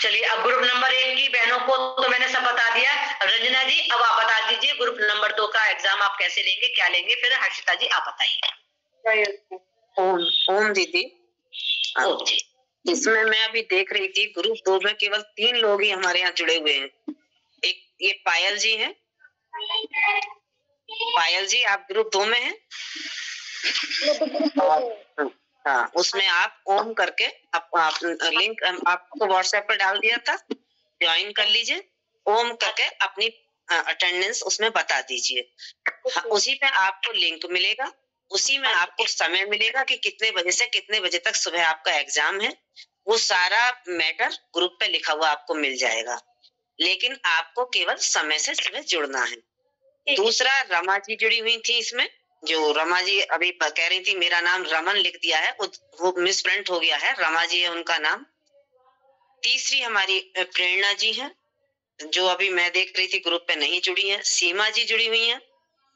चलिए, अब ग्रुप नंबर 1 की बहनों को तो मैंने सब बता दिया। रंजना जी अब आप बता दीजिए ग्रुप नंबर 2 का एग्जाम आप कैसे लेंगे, क्या लेंगे। फिर हर्षिता जी आप बताइए। ओम दीदी, ओम जी, इसमें मैं अभी देख रही थी ग्रुप 2 में केवल 3 लोग ही हमारे यहाँ जुड़े हुए हैं। एक ये पायल जी हैं। पायल जी आप ग्रुप 2 में हैं? हाँ, उसमें आप ओम करके आप लिंक आपको व्हाट्सएप पर डाल दिया था, ज्वाइन कर लीजिए। ओम करके अपनी अटेंडेंस उसमें बता दीजिए। हाँ, उसी पे आपको लिंक मिलेगा, उसी में आपको समय मिलेगा कि कितने बजे से कितने बजे तक सुबह आपका एग्जाम है। वो सारा मैटर ग्रुप पे लिखा हुआ आपको मिल जाएगा, लेकिन आपको केवल समय से सुबह जुड़ना है। दूसरा, रमा जी जुड़ी हुई थी इसमें, जो रमा जी अभी कह रही थी मेरा नाम रमन लिख दिया है, वो मिसप्रिंट हो गया है, रमा जी है उनका नाम। तीसरी हमारी प्रेरणा जी है, जो अभी मैं देख रही थी ग्रुप पे नहीं जुड़ी है। सीमा जी जुड़ी हुई है,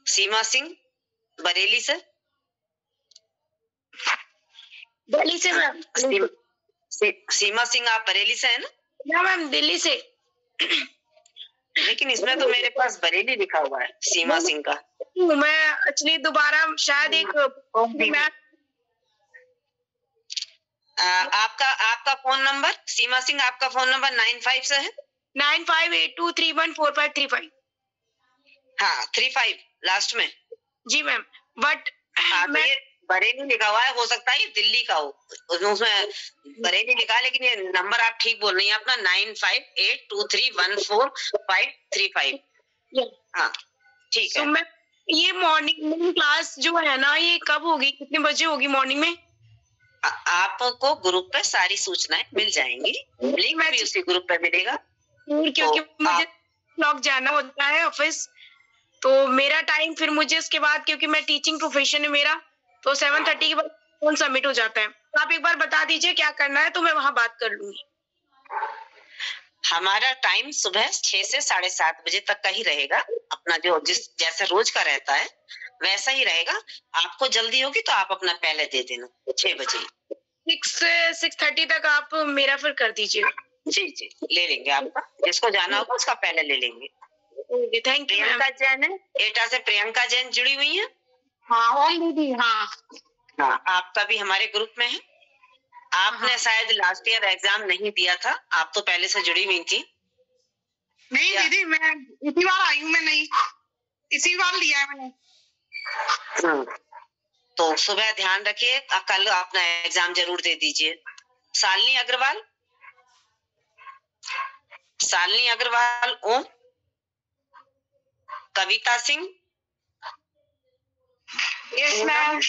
सीमा सिंह बरेली से। दिल्ली से मैम। सीमा सिंह आप बरेली से है ना? मैम दिल्ली से। लेकिन इसमें तो मेरे पास बरेली लिखा हुआ है सीमा सिंह का। मैं एक्चुअली दोबारा शायद एक आपका फोन नंबर सीमा सिंह, आपका फोन नंबर 95 से है? 9582314535। हाँ 35 लास्ट में। जी मैम, बट तो ये बरेली लिखा हुआ है, हो सकता है ये दिल्ली का हो, उसमें बरेली लिखा है, लेकिन ये नंबर आप ठीक बोल रही हैं अपना 9582314535। हाँ ठीक है। मैं ये मॉर्निंग क्लास जो है ना, ये कब होगी, कितने बजे होगी मॉर्निंग में? आपको ग्रुप पे सारी सूचनाएं मिल जाएंगी, लिंक भी उसी ग्रुप पे मिलेगा। क्योंकि मुझे ब्लॉक जाना होता है ऑफिस, तो मेरा टाइम फिर मुझे इसके बाद, क्योंकि मैं टीचिंग प्रोफेशन है मेरा, तो 7:30 के बाद फोन सबमिट हो जाता है। तो आप एक बार बता दीजिए क्या करना है, तो मैं वहां बात कर लूंगी। हमारा टाइम सुबह 6 से 7:30 बजे तक का ही रहेगा, अपना जो जैसे रोज का रहता है वैसा ही रहेगा। आपको जल्दी होगी तो आप अपना पहले दे देना 6 बजे। 6 से 6:30 तक आप मेरा फिर कर दीजिएगा। जी जी ले लेंगे, आपका जिसको जाना होगा उसका पहले ले लेंगे। Thank you. प्रियंका जैन है एटा से, प्रियंका जैन जुड़ी हुई है। हाँ दीदी। हाँ हाँ, आपका भी हमारे ग्रुप में है। आपने शायद लास्ट ईयर एग्जाम नहीं दिया था, आप तो पहले से जुड़ी हुई थी। नहीं दीदी, मैं इसी बार आई हूँ, मैं नहीं, इसी बार लिया है मैंने। तो सुबह ध्यान रखिए, कल अपना एग्जाम जरूर दे दीजिए। शालिनी अग्रवाल, शालिनी अग्रवाल ओम। Kavita Singh, yes ma'am.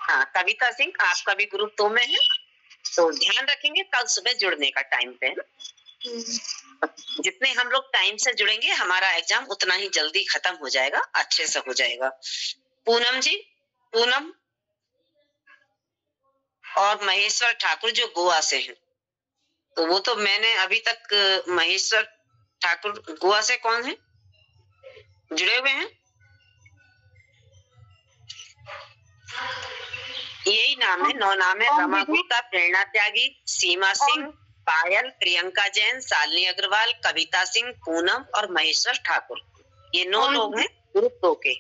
हाँ कविता सिंह आपका भी ग्रुप 2 में है, तो ध्यान रखेंगे कल सुबह जुड़ने का टाइम पे। जितने हम लोग टाइम से जुड़ेंगे हमारा एग्जाम उतना ही जल्दी खत्म हो जाएगा, अच्छे से हो जाएगा। पूनम जी, पूनम और महेश्वर ठाकुर जो गोवा से हैं, तो वो तो मैंने अभी तक महेश्वर ठाकुर गोवा से कौन है जुड़े हुए हैं? यही नाम है, 9 नाम है। रमा गुप्ता, प्रेरणा त्यागी, सीमा सिंह, पायल, प्रियंका जैन, शालिनी अग्रवाल, कविता सिंह, पूनम और महेश्वर ठाकुर, ये 9 लोग हैं ग्रुप 2 के।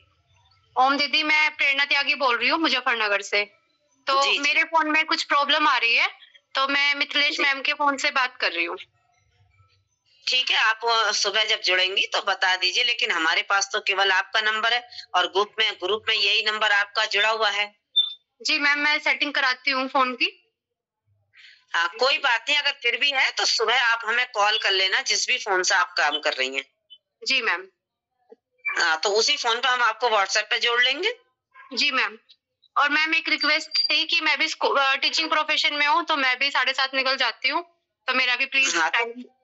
ओम दीदी, मैं प्रेरणा त्यागी बोल रही हूँ मुजफ्फरनगर से। तो जी, मेरे फोन में कुछ प्रॉब्लम आ रही है, तो मैं मिथिलेश मैम के फोन से बात कर रही हूँ। ठीक है, आप सुबह जब जुड़ेंगी तो बता दीजिए, लेकिन हमारे पास तो केवल आपका नंबर है और ग्रुप में यही नंबर आपका जुड़ा हुआ है। जी मैम, मैं सेटिंग कराती हूँ फोन की। हाँ कोई बात नहीं, अगर फिर भी है तो सुबह आप हमें कॉल कर लेना, जिस भी फोन से आप काम कर रही हैं। जी मैम। हाँ तो उसी फोन पे हम आपको व्हाट्सएप पे जोड़ लेंगे। जी मैम। और मैम एक रिक्वेस्ट थी कि मैं भी टीचिंग प्रोफेशन में हूँ, तो मैं भी 7:30 निकल जाती हूँ, तो मेरा भी प्लीज। हाँ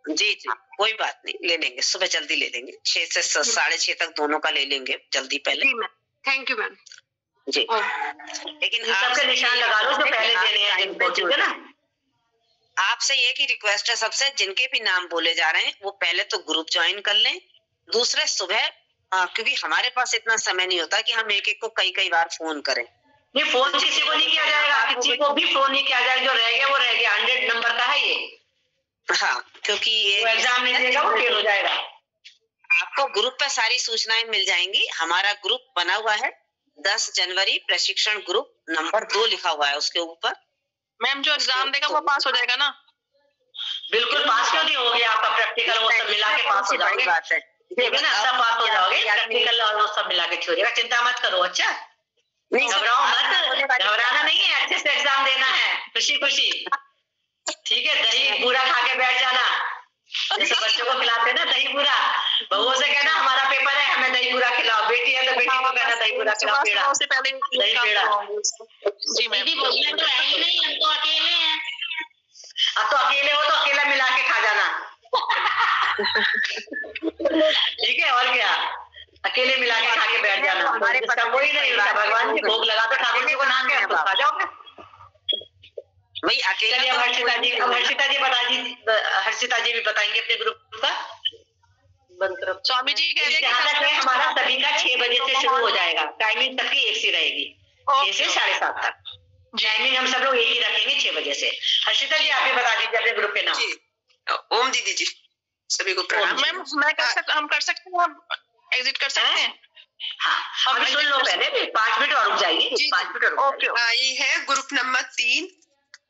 जी जी कोई बात नहीं, ले लेंगे सुबह जल्दी ले लेंगे, 6 से 6:30 तक दोनों का ले लेंगे जल्दी पहले। जी मैम, थैंक यू मैम। जी लेकिन सबके निशान लगा लो जो पहले देने हैं जिनको, ठीक है ना। आपसे ये की रिक्वेस्ट है सबसे, जिनके भी नाम बोले जा रहे हैं वो पहले तो ग्रुप ज्वाइन कर लें। दूसरे सुबह क्योंकि हमारे पास इतना समय नहीं होता कि हम एक एक को कई बार फोन करें। ये फोन किसी को नहीं किया जाएगा, किसी को भी फोन नहीं किया जाएगा, जो रह गया वो रह गया, 100 नंबर का है ये। हाँ, क्योंकि ये एग्जाम नहीं देगा वो फेल हो जाएगा। आपको ग्रुप पे सारी सूचनाएं मिल जाएंगी। हमारा ग्रुप बना हुआ है 10 जनवरी प्रशिक्षण ग्रुप नंबर 2 लिखा हुआ है उसके ऊपर। मैम जो एग्जाम देगा वो पास हो जाएगा ना? बिल्कुल पास क्यों नहीं होगी, आपका प्रैक्टिकल वो सब मिला के पास हो जाओगे। बात है, ठीक है ना, सब पास हो जाओगे, प्रैक्टिकल और वो सब मिला के छोड़िएगा, चिंता मत करो। अच्छा घबराओ मत, घबराना नहीं है, अच्छे से एग्जाम देना है, खुशी खुशी। ठीक है, दही पूरा खा के बैठ जाना, जैसे बच्चों को खिलाते ना दही पूरा, बहुओं से कहना हमारा पेपर है हमें दही पूरा खिलाओ, बेटी है तो बेटी को कहना दही पूरा खिलाओ, पेड़ा से पहले दही पेड़ा। जी मैम। दीदी बोलने तो है ही नहीं, हम तो अकेले हैं। अब तो अकेले हो तो अकेला मिला के खा जाना। ठीक है, और क्या, अकेले मिला के खा के बैठ जाना, हमारे पास कोई नहीं होता, भगवान जी भोग लगा तो ठाकुर जी को नाम के खा जाओगे वही अकेले। अब हर्षिता जी बता दी, हर्षिता जी भी बताएंगे अपने ग्रुप का। स्वामी जी कह रहे हैं हमारा सभी का 6 बजे से शुरू हो जाएगा, टाइमिंग सबकी एक सी रहेगी, 6 से 7:30 तक टाइमिंग हम सब लोग एक ही रखेंगे 6 बजे से। हर्षिता जी आप भी बता दीजिए अपने ग्रुप के नाम। ओम दीदी जी सभी को प्रणाम। मैम हम कर सकते हैं, एग्जिट कर सकते हैं? हाँ अभी सुन लो पहले, 5 मिनट और रुक जाइए, 5 मिनट और। ओके, ये है ग्रुप नंबर 3,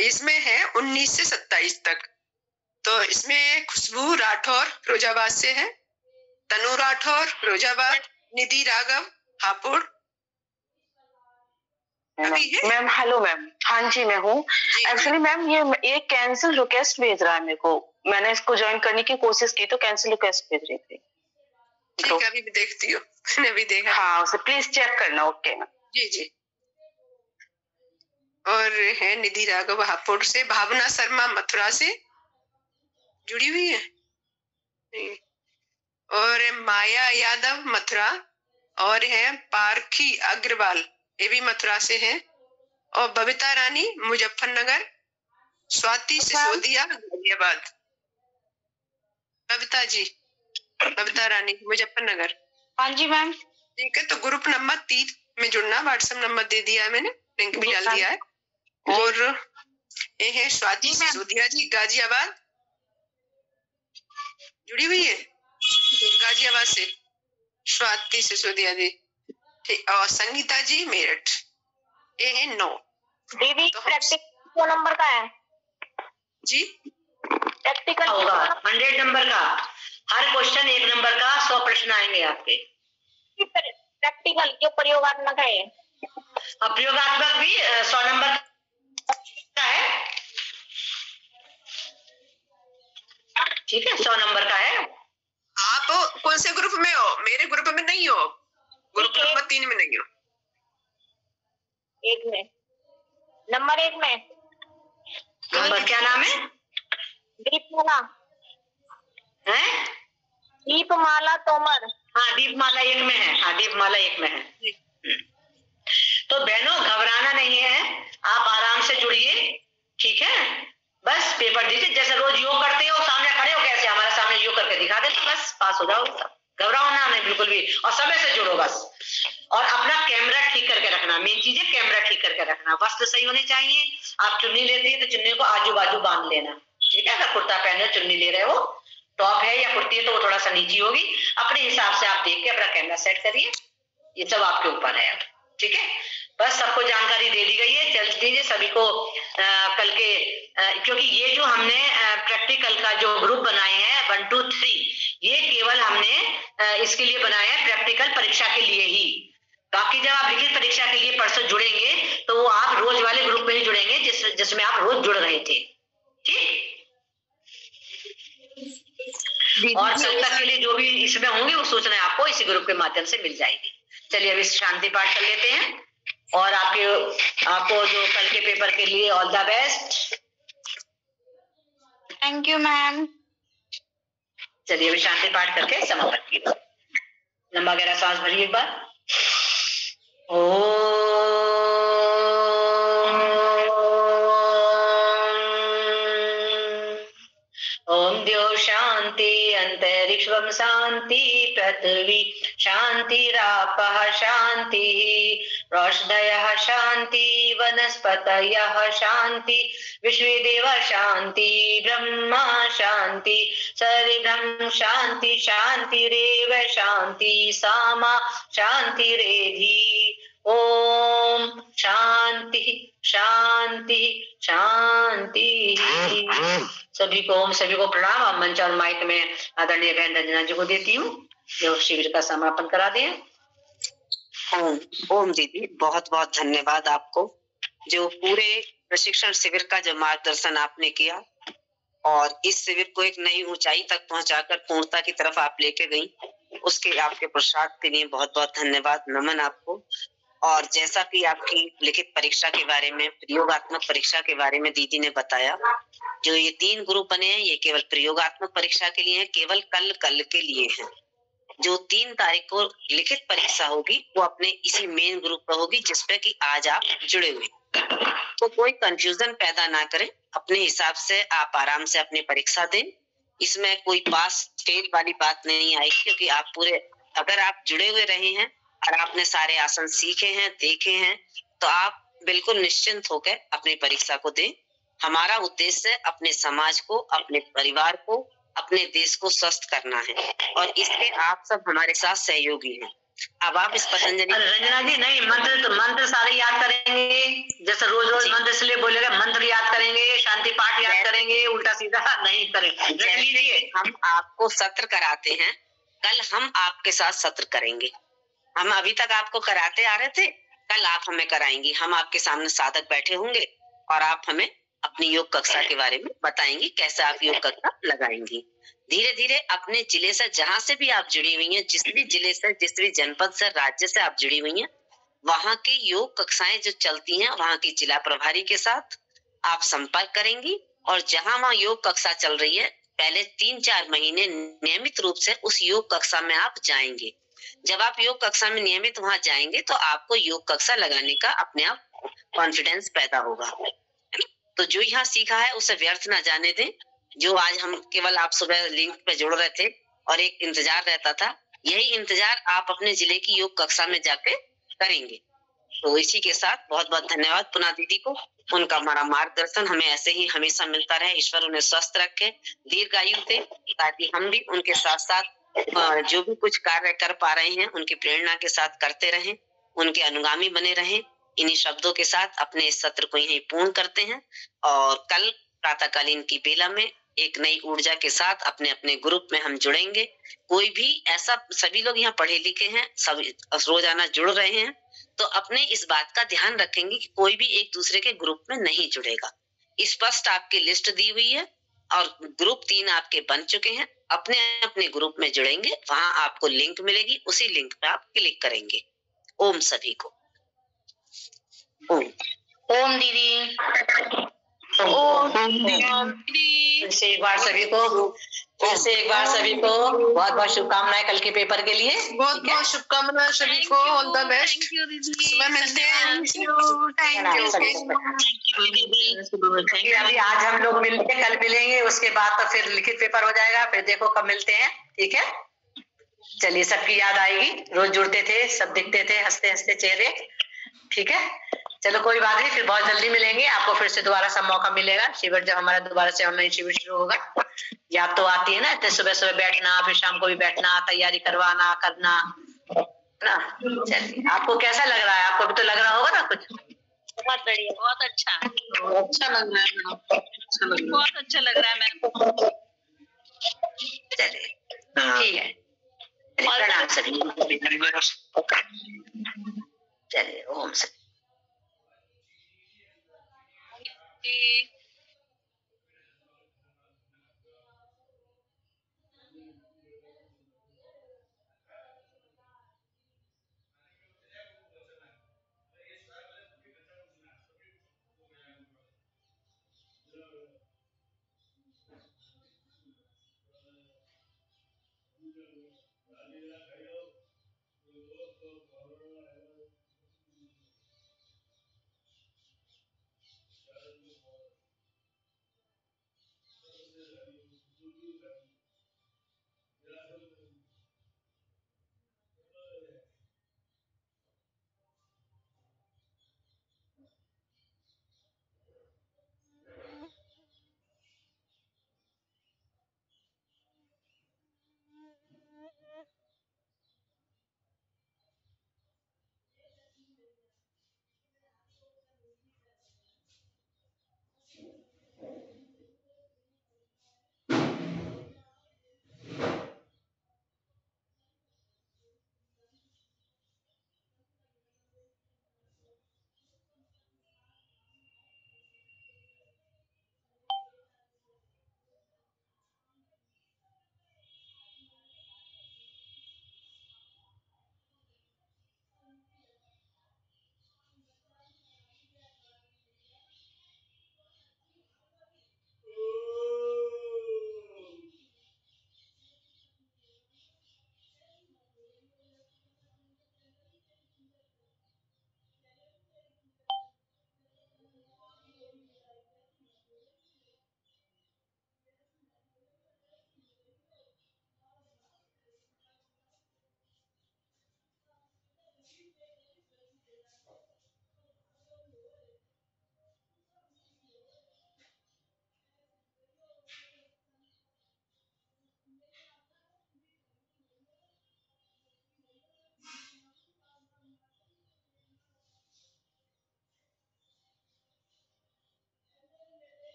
इसमें है 19 से 27 तक। तो इसमें खुशबू राठौर फिरोजाबाद से है, Tanu Rathore Firozabad, Nidhi Raghav Hapur. Ma'am hello ma'am, हाँ जी मैं हूँ। एक्चुअली मैम ये कैंसिल रिक्वेस्ट भेज रहा है मेरे को, मैंने इसको ज्वाइन करने की कोशिश की तो कैंसिल रिक्वेस्ट भेज रही थी। ठीक है, अभी भी देखती हूँ, मैंने भी देखा। हाँ उसे प्लीज चेक करना। Okay ma'am. जी जी। और है निधि राघव हापुड़ से, भावना शर्मा मथुरा से जुड़ी हुई है, और माया यादव मथुरा, और है पारखी अग्रवाल ये भी मथुरा से है, और बबीता रानी मुजफ्फरनगर, स्वाति सिसोदिया गाजियाबाद। बबीता रानी मुजफ्फरनगर। हाँ जी मैम। ठीक है, तो ग्रुप नंबर 3 में जुड़ना, व्हाट्सएप नंबर दे दिया है मैंने, लिंक भी डाल दिया है। और ये है स्वाति सिसोदिया जी गाजियाबाद, जुड़ी हुई है गाजियाबाद से स्वाति सिसोदिया जी। ठीक, और संगीता जी मेरठ, ये है 9। दीदी प्रैक्टिकल नंबर का है जी? प्रैक्टिकल होगा 100 नंबर का, हर क्वेश्चन 1 नंबर का, 100 प्रश्न आएंगे आपके। प्रैक्टिकल जो प्रयोगात्मक है, अब प्रयोगात्मक भी 100 नंबर का है। ठीक है, 100 नंबर का है। आप कौन से ग्रुप में हो? मेरे ग्रुप में नहीं हो, ग्रुप नंबर 3 में नहीं हो। 1 में, नंबर 1 में। नंबर क्या नाम है? दीपमाला है? दीपमाला तोमर। हाँ दीपमाला 1 में है, हाँ दीपमाला 1 में है। तो बहनों घबराना नहीं है, आप आराम से जुड़िए, ठीक है, बस पेपर दीजिए, जैसे रोज योग करते हो, सामने खड़े हो कैसे हमारे सामने योग करके दिखा देना, बस पास हो जाओगे सब। घबराओ ना नहीं बिल्कुल भी, और समय से जुड़ो बस, और अपना कैमरा ठीक करके रखना, मेन चीज है कैमरा ठीक करके रखना, वस्त्र सही होने चाहिए। आप चुन्नी लेती है तो चुन्नी को आजू बाजू बांध लेना, ठीक है, अगर कुर्ता पहने हो, चुन्नी ले रहे हो, टॉप है या कुर्ती है तो वो थोड़ा सा नीची होगी, अपने हिसाब से आप देख के अपना कैमरा सेट करिए, ये सब आपके ऊपर है, ठीक है। बस सबको जानकारी दे दी गई है, चल दीजिए सभी को कल के, क्योंकि ये जो हमने प्रैक्टिकल का जो ग्रुप बनाए हैं 1 2 3, ये केवल हमने इसके लिए बनाए हैं प्रैक्टिकल परीक्षा के लिए ही। बाकी जब आप लिखित परीक्षा के लिए परसों जुड़ेंगे तो वो आप रोज वाले ग्रुप में ही जुड़ेंगे जिसमें आप रोज जुड़ रहे थे, ठीक। और कल तक के लिए जो भी इसमें होंगे वो सूचना आपको इसी ग्रुप के माध्यम से मिल जाएगी। चलिए अभी शांति पाठ कर लेते हैं, और आपको जो कल के पेपर के लिए all the best. Thank you ma'am. चलिए अभी शांति पाठ करके समापन कीजिए, लंबा गहरा सांस भरिए एक बार। ओम द्यो शांति अंतरिक्षं शांति पृथ्वी शांतिरापः शांति औषधयः शान्ति वनस्पतयः शान्ति विश्वेदेव शान्ति ब्रह्मा शान्ति सर्वं शान्ति शान्तिरेव शान्ति सामा शान्तिरेधि। ओम शांति शांति शांति। सभी को प्रणाम। अब मंच और माइक में आदरणीय बहन रंजना जी को देती हूँ जो शिविर का समापन करा दें। ओम दीदी, बहुत बहुत धन्यवाद आपको, जो पूरे प्रशिक्षण शिविर का जो मार्गदर्शन आपने किया और इस शिविर को एक नई ऊंचाई तक पहुंचाकर पूर्णता की तरफ आप लेके गई, उसके आपके प्रसाद के लिए बहुत बहुत धन्यवाद, नमन आपको। और जैसा कि आपकी लिखित परीक्षा के बारे में, प्रयोगात्मक परीक्षा के बारे में दीदी ने बताया, जो ये 3 ग्रुप बने हैं ये केवल प्रयोगात्मक परीक्षा के लिए है, केवल कल के लिए है। जो 3 तारीख को लिखित परीक्षा होगी वो अपने इसी मेन ग्रुप पर होगी जिसपे कि आज आप जुड़े हुए। तो कोई कंफ्यूजन पैदा ना करें, अपने हिसाब से आप आराम से अपनी परीक्षा दें। इसमें कोई पास फेल वाली बात नहीं आएगी, क्योंकि आप पूरे, अगर आप जुड़े हुए रहे हैं और आपने सारे आसन सीखे हैं, देखे हैं, तो आप बिल्कुल निश्चिंत होकर अपनी परीक्षा को दें। हमारा उद्देश्य अपने समाज को, अपने परिवार को, अपने देश को स्वस्थ करना है और इसके आप सब हमारे साथ सहयोगी हैं। अब आप इस पतंजलि रंजना जी नहीं, मंत्र सारे याद करेंगे, जैसे रोज मंत्र इसलिए बोलेगा, मंत्र याद करेंगे, शांति पाठ याद करेंगे, उल्टा सीधा नहीं करेंगे। हम आपको सत्र कराते हैं, कल हम आपके साथ सत्र करेंगे। हम अभी तक आपको कराते आ रहे थे, कल आप हमें कराएंगी। हम आपके सामने साधक बैठे होंगे और आप हमें अपनी योग कक्षा के बारे में बताएंगी, कैसे आप योग कक्षा लगाएंगी। धीरे धीरे अपने जिले से, जहां से भी आप जुड़ी हुई हैं, जिस भी जिले से, जिस भी जनपद से, राज्य से आप जुड़ी हुई हैं, वहां की योग कक्षाएं जो चलती हैं, वहां की जिला प्रभारी के साथ आप संपर्क करेंगी और जहां वहां योग कक्षा चल रही है, पहले 3-4 महीने नियमित रूप से उस योग कक्षा में आप जाएंगे। जब आप योग कक्षा में नियमित वहां जाएंगे तो आपको योग कक्षा लगाने का अपने आप कॉन्फिडेंस पैदा होगा। तो जो यहाँ सीखा है उसे व्यर्थ ना जाने दें। जो आज हम केवल आप सुबह लिंक पे जुड़ रहे थे और एक इंतजार रहता था, यही इंतजार आप अपने जिले की योग कक्षा में जाके करेंगे। तो इसी के साथ बहुत बहुत धन्यवाद पुनः दीदी को। उनका हमारा मार्गदर्शन हमें ऐसे ही हमेशा मिलता रहे। ईश्वर उन्हें स्वस्थ रखे, दीर्घायु दे, ताकि हम भी उनके साथ साथ जो भी कुछ कार्य कर पा रहे हैं उनकी प्रेरणा के साथ करते रहें, उनके अनुगामी बने रहें। इन्हीं शब्दों के साथ अपने इस सत्र को यहीं पूर्ण करते हैं और कल प्रातःकालीन की बेला में एक नई ऊर्जा के साथ अपने अपने ग्रुप में हम जुड़ेंगे। कोई भी ऐसा, सभी लोग यहाँ पढ़े लिखे हैं, सब रोजाना जुड़ रहे हैं, तो अपने इस बात का ध्यान रखेंगे कि कोई भी एक दूसरे के ग्रुप में नहीं जुड़ेगा। स्पष्ट आपकी लिस्ट दी हुई है और ग्रुप 3 आपके बन चुके हैं। अपने अपने ग्रुप में जुड़ेंगे, वहां आपको लिंक मिलेगी, उसी लिंक पे आप क्लिक करेंगे। ओम सभी को। ओम दीदी। फिर से एक बार सभी को बहुत बहुत शुभकामनाएं कल के पेपर के लिए। बहुत बहुत शुभकामनाएं सभी को। All the best. सुबह मिलते हैं। अभी आज हम लोग मिलते हैं, कल मिलेंगे, उसके बाद तो फिर लिखित पेपर हो जाएगा। फिर देखो कब मिलते हैं, ठीक है। चलिए, सबकी याद आएगी, रोज जुड़ते थे, सब दिखते थे, हंसते हंसते चेहरे, ठीक है। चलो कोई बात नहीं, फिर बहुत जल्दी मिलेंगे। आपको फिर से दोबारा सब मौका मिलेगा। शिविर जब हमारा दोबारा से ऑनलाइन शिविर शुरू होगा, याद तो आती है ना, तो सुबह सुबह बैठना, फिर शाम को भी बैठना, तैयारी करवाना, करना ना। चलिए, आपको कैसा लग रहा है? आपको भी तो लग रहा होगा ना कुछ। बहुत बढ़िया, बहुत अच्छा लग रहा है, बहुत अच्छा लग रहा है मैम। चलिए ठीक है, प्रणाम सभी। चलिए, ओम सभी।